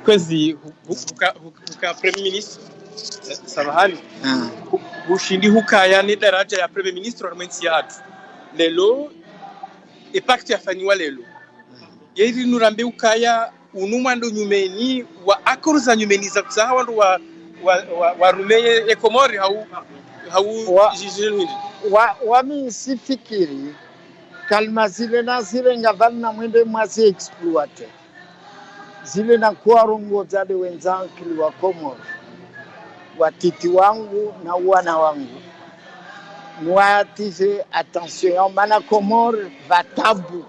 kwezi huka premier ministre samahani ushindi hukaya ni daraja ya premier ministre mwenzi yatu lelo epakti afanywa lelo yeri nurambe ukaya unumando nyumeni wa akoruza nyumeni za tsawa ndo wa rumeye ekomori hau jijini wami sifikiri kalma zile na zile ngavana mwende mwasi exploite zile na kuarongo zade wenzangu wa Komoro watiti wangu na wana wangu mwatize attention mana Komoro vatabu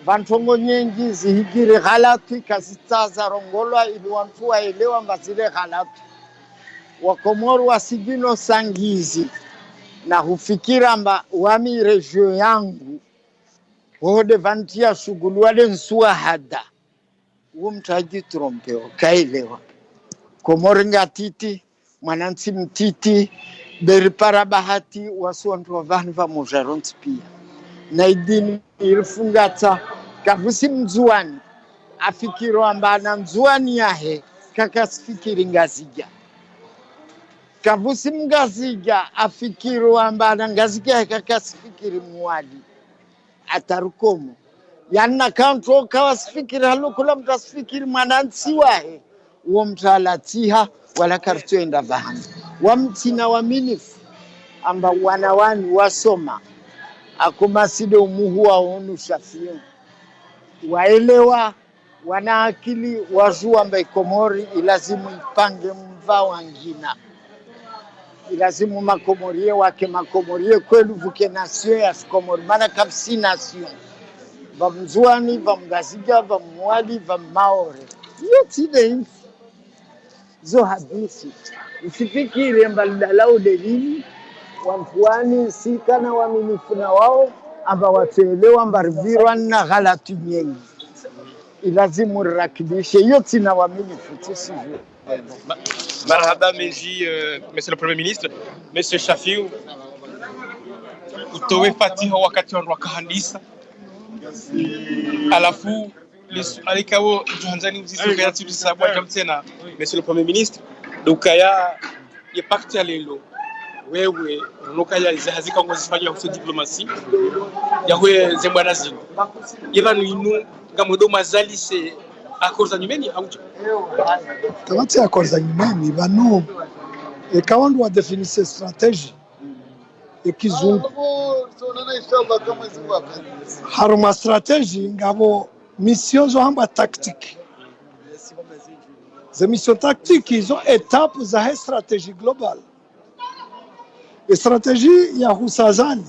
vantongo nyingi zihigire halatu kasitaza rongolwa ili wantu waelewa mbazile halatu wa Komoro wasigino sangizi na hufikira mba wami regio yangu hode vantia shughuli wale nsua hada mtaji trompeo kaelewa Komoro ngatiti mwanansi mtiti beripara bahati wasuantu vanhu va mojaronti pia na idini ilifungata kavusi mzuani afikiri ambana nzuani yahe kakasifikiri ngazija kavusi mngazija afikiri ambana ngazija kakasifikiri mwali atarukomo yana kanto kawasifikiri halukula mtasifikiri mwanansi wahe uo mtalatiha wala kartuenda vahana wamtina waminifu amba wanawani wasoma akumasido umuhu wa onu Shafiu waelewa wana akili wazua mba Komori ilazimu ipange mva wangina ilazimu makomorie wake makomorie kwelu vuke nasio ya Komori mana kapsi nasio vamzuani vamgazija vamuali vamaore yotide infi zo hadithi usifikiri mbalidalau delili wamfuani sikana waminifu na wao amba watuelewa mbarvirwa na ghalatu nyingi ilazimu rakibishe yote na waminifu tisivyo. Marhaba Meji, Monsieur le Premier ministre, Monsieur Shafiu, utowe fatiha wakati wa wakahandisa alafu alikawo Johanzani mzizi kaya tibisa kwa jamtena Monsieur le Premier ministre dukaya ye pakti alelo wewe nokaya izahazika ngo zifanya huso diplomasi yawe zembwana zino yevanu inu ngamodo mazali se akorza nyumeni aucho kamati akorza nyumeni banu ekawandu wa definise strategy ekizungu haruma strategy ngabo mission zo hamba tactique ze mission tactique zo étape za strategie globale strategie ya Husazani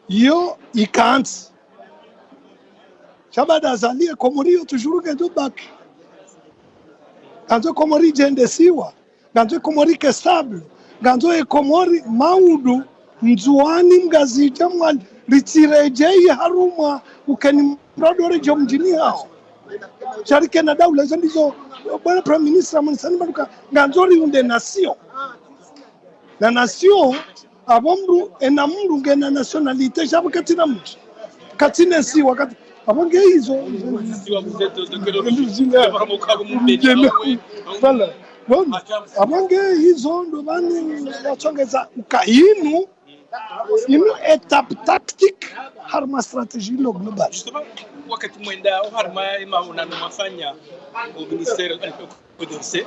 yo ikanti Shabada azalie Komori toujours que do bac ganzo Komori jende siwa ganzo Komori ke stable ganzo Komori maudu nzuani mgazija mwan litirejei haruma ukeni mradore jomjini hao sharike na daula ndizo bwana prime minister mwanisani baduka ganzori unde nation na nation abomru enamru ngena nationalité jabu katina mtu katina si wakati abonge hizo abonge hizo ndo bani wachongeza ukainu inu étape tactique harma stratégie lo global wakati mwenda harma ima unanofanya au ministère PDC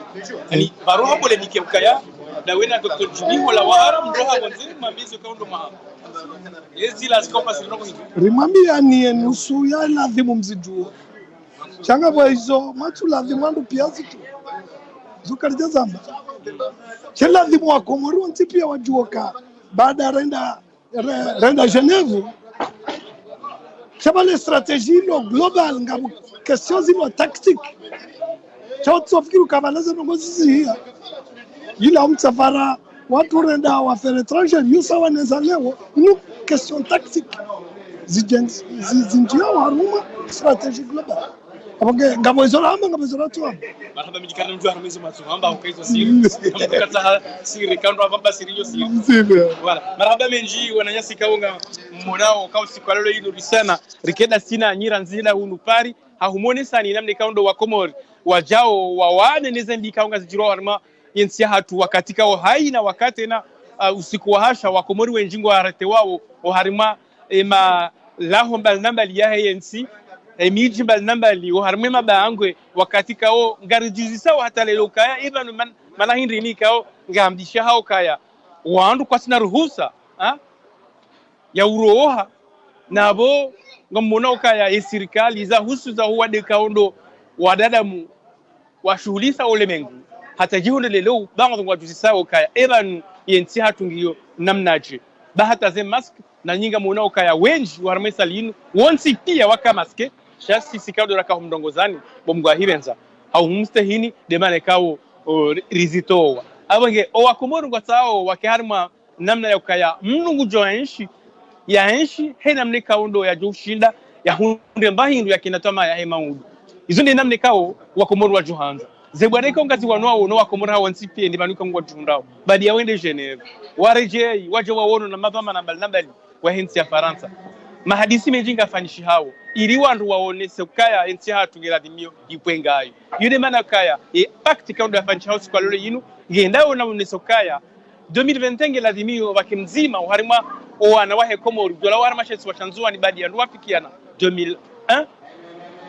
ani baroha polémique ukaya na wena Dr. Juni wala wahara mroha wanziri mamizo kaundo maha yezi lazima pasirino hivi rimambia ni nusu ya ladhimu mziduo changa bwa hizo matu ladhimu andu piazi tu zukarija zamba che ladhimu wa Komori wanti pia wajuoka baada renda Genève chabale stratégie lo global ngabu question zino tactique chotso fikiru kabalaza ngozi hii ila msafara watu renda wa faire étranger yusa waneza leo ni question tactique zinjia haruma stratégie global abonge ngabo izora hamba ngabo izora tu marhaba mijikana mjua harumezi matuhamba ukaizo siri kama siri kando hamba siri yo siri wala marhaba menji wananyasi kaunga mmonao kwa siku leo hilo risana rikeda sina nyira nzina unupari hahumone sani namne kaundo wa Komori wajao wawane nezendi kaunga zijiro harma yensi hatu wakati kao hai na wakati na usiku wa hasha wa Komori wenjingo harate wao harima ema laho mbal nambali ya yensi miji mbal nambali harima mabaangwe wakati kao ngarijizi sawa hata lelo kaya even manahindri ni kao ngamdisha hao kaya waandu kwa sina ruhusa ya uroha nabo ngamona ukaya esirikali za husu za huwa de kaundo wadadamu washughulisa olemengu hata jihunde lelo bango ngwajusisa ukaya evan yensi hatungiyo namnaje bahata ze mask na nyinga mona ukaya wenji warmesa linu wonsi pia waka maske shasi sikado raka humdongozani bomgwa hirenza au mstahini demane kawo rizitowa abange o wakomoro ngwatao wakiharma namna ya ukaya mnungu joenshi ya enshi hena mnika undo ya jushinda ya hunde mbahindu ya kinatama ya hemaudu izo ndi namne kao wakomoro wa Johanza zebwaneka ngazi wanwa no wakomoro ha wansipie ndi banuka ngwa jundao badi ya wende Genève warejei waje waono na mabama na nambali wa hensi ya Faransa mahadisi menjinga fanishi hao ili wandu waonese kaya ensi hatu ngeladimio ipwengayo yule mana kaya pacte kaundo fanishi hao kwa lolo yinu ngenda ona uneso kaya 2020 ngeladimio wakimzima uharimwa owana wahe komo dola warma shetsi washanzua ni badi yandu wafikiana 2001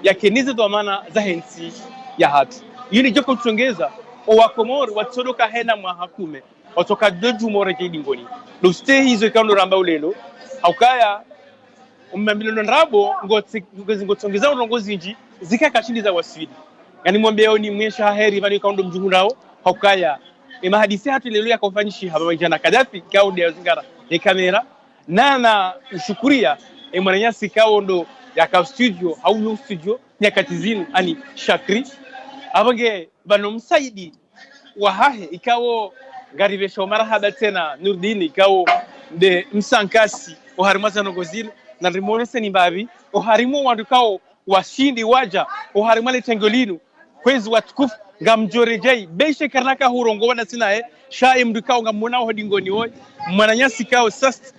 yakenize do maana za hensi ya hatu yini joko tutongeza owakomori watsodoka hena mwa hakume watoka doju more kidingoni do stay hizo kaundo ramba ulelo haukaya umamilo nrabo ngotsongeza urongozi nji zikaka chini za waswidi yani mwambie ni mwesha heri bali kaundo mjuhurao haukaya mahadisi hatu lelo yakofanishi haba jana Kadafi kaundo ya zingara ya kamera nana ushukuria mwananyasi kaundo ya studio au studio nyakati zinu ani Shakri abange bano msaidi wahahe ikawo garibesho marahaba tena Nurdini ikawo de msankasi oharimaza nogozini na rimonese ni mbabi oharimu wandukao washindi waja oharimale tengolinu kwezi watukufu ngamjorejai beshe karnaka hurongo wana sina shae mdukao ngamona hodingoni hoi mwananyasi kao sast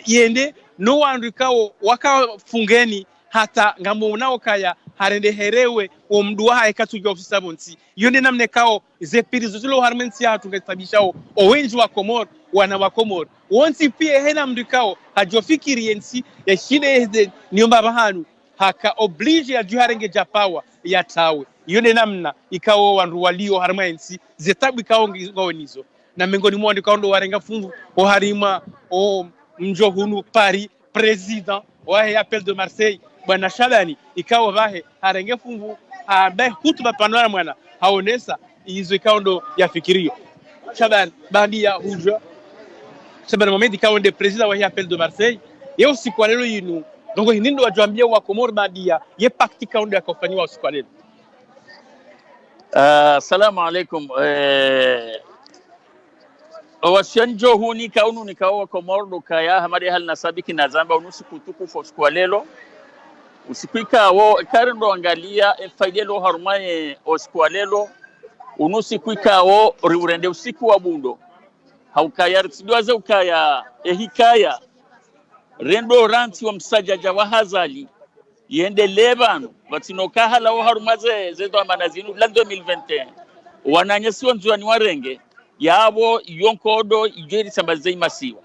yende no wandukao waka fungeni hata ngamonao kaya harende herewe omduwa haikatujwa ofisa bonsi yonde namne kao zepiri zozilo harmensi hatu ngetabishao owenji wa Komor wana wa Komor wonsi pia hena mdukao hajofikiri yensi ya shide niomba bahanu haka oblige ya juharenge japawa ya tawe yonde namna ikao wandu walio harmensi zetabu ikao ngonizo na mengoni mwandi kao ndo warenga fungu o harima o mjohunu Paris president wahe appel de Marseille bwana Shabani ikawa vahe harenge fungu abe hutuba panora mwana haonesa hizo ikawa ndo yafikirio Shabani bandia huja Shabani momenti ikawa ndo president wahe appel de Marseille yeo siku lelo yinu dongo hinindo wajambia wa Komor bandia ye pacte ikawa ndo yakofanywa siku lelo. Assalamu alaikum washanjo huni kaunu nikawa Komor do kaya hamari hal nasabiki na zamba unusi kutuku siku lelo usikuika wo karendo angalia faidelo harumaye oskwalelo unusi kuika wo riurende usiku wa bundo haukaya ritsidwaze ukaya ehikaya rendo ranti wa msajaja wa hazali yende lebano batinoka hala wo harumaze zedo manazinu la 2021 wananyasi wanzuani warenge yabo yonkodo igeri sambaze masiwa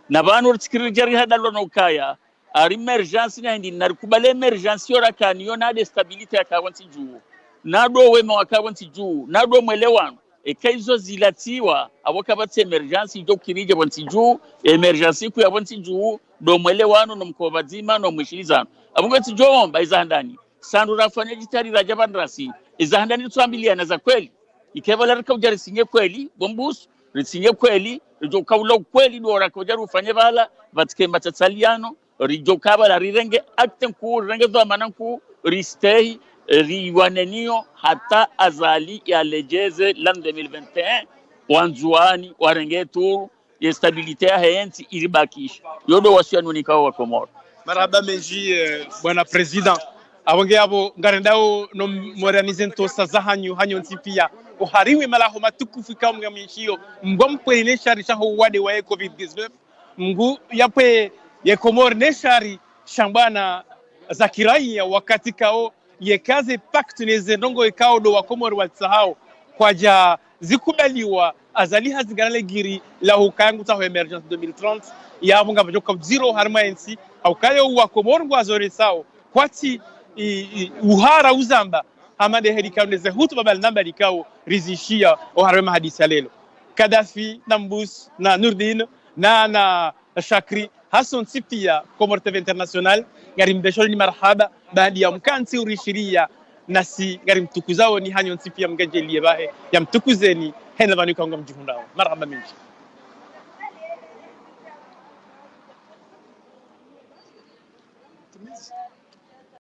na banu ritsikirjari hadalo no ukaya ar emergence na hindi narikubale emergence yora kaniyo na de stability akawanti juu nado wema wakawanti juu nado mwelewano ekaizo zilatiwa abokabatse emergence jo kirije wanti juu emergence ku yawanti juu do mwelewano no mkobazima no mwishirizano abungati jomba izandani sandu rafanya jitari rajabandrasi izandani tuambiliana za kweli ikebala rikawjari sinye kweli bombus risinye kweli jo kawlo kweli do rakawjari ufanye bala batike matatsaliano rijokaba la rirenge akten ku renge do mananku ristei riwanenio hata azali ya lejeze l'an 2021 wanzuani warenge tour ya stabilite ya henti iribakisha yodo wasianu nikao wa Komoro maraba meji bwana president abonge abo ngarendao no modernize ntosa za hanyo ntipia ohariwe malaho matukufu kama ngamishio mgompe ile sharisha ho wade wa covid-19 mgu yape ye Komor neshari shambana za kiraia wakati kao ye kazi pacte nezendongo ikao do wa Komor watsahao kwaja zikubaliwa azali haziganale giri la hukangu ta emergence 2030 ya bunga bajoka zero harmancy au kayo wa Komor ngwazore sao kwati uhara uzamba hamade hedikauneze hutu babal namba dikao rizishia o harma hadisi lelo Kadafi Nambus na Nurdin na Shakri Hassan Sipia Komor TV International garim beshol ni marhaba baadi ya mkansi urishiria nasi garim tukuzao ni hanyo Sipia mgajelie bae ya mtukuzeni hena banu kangom jihundao marhaba minji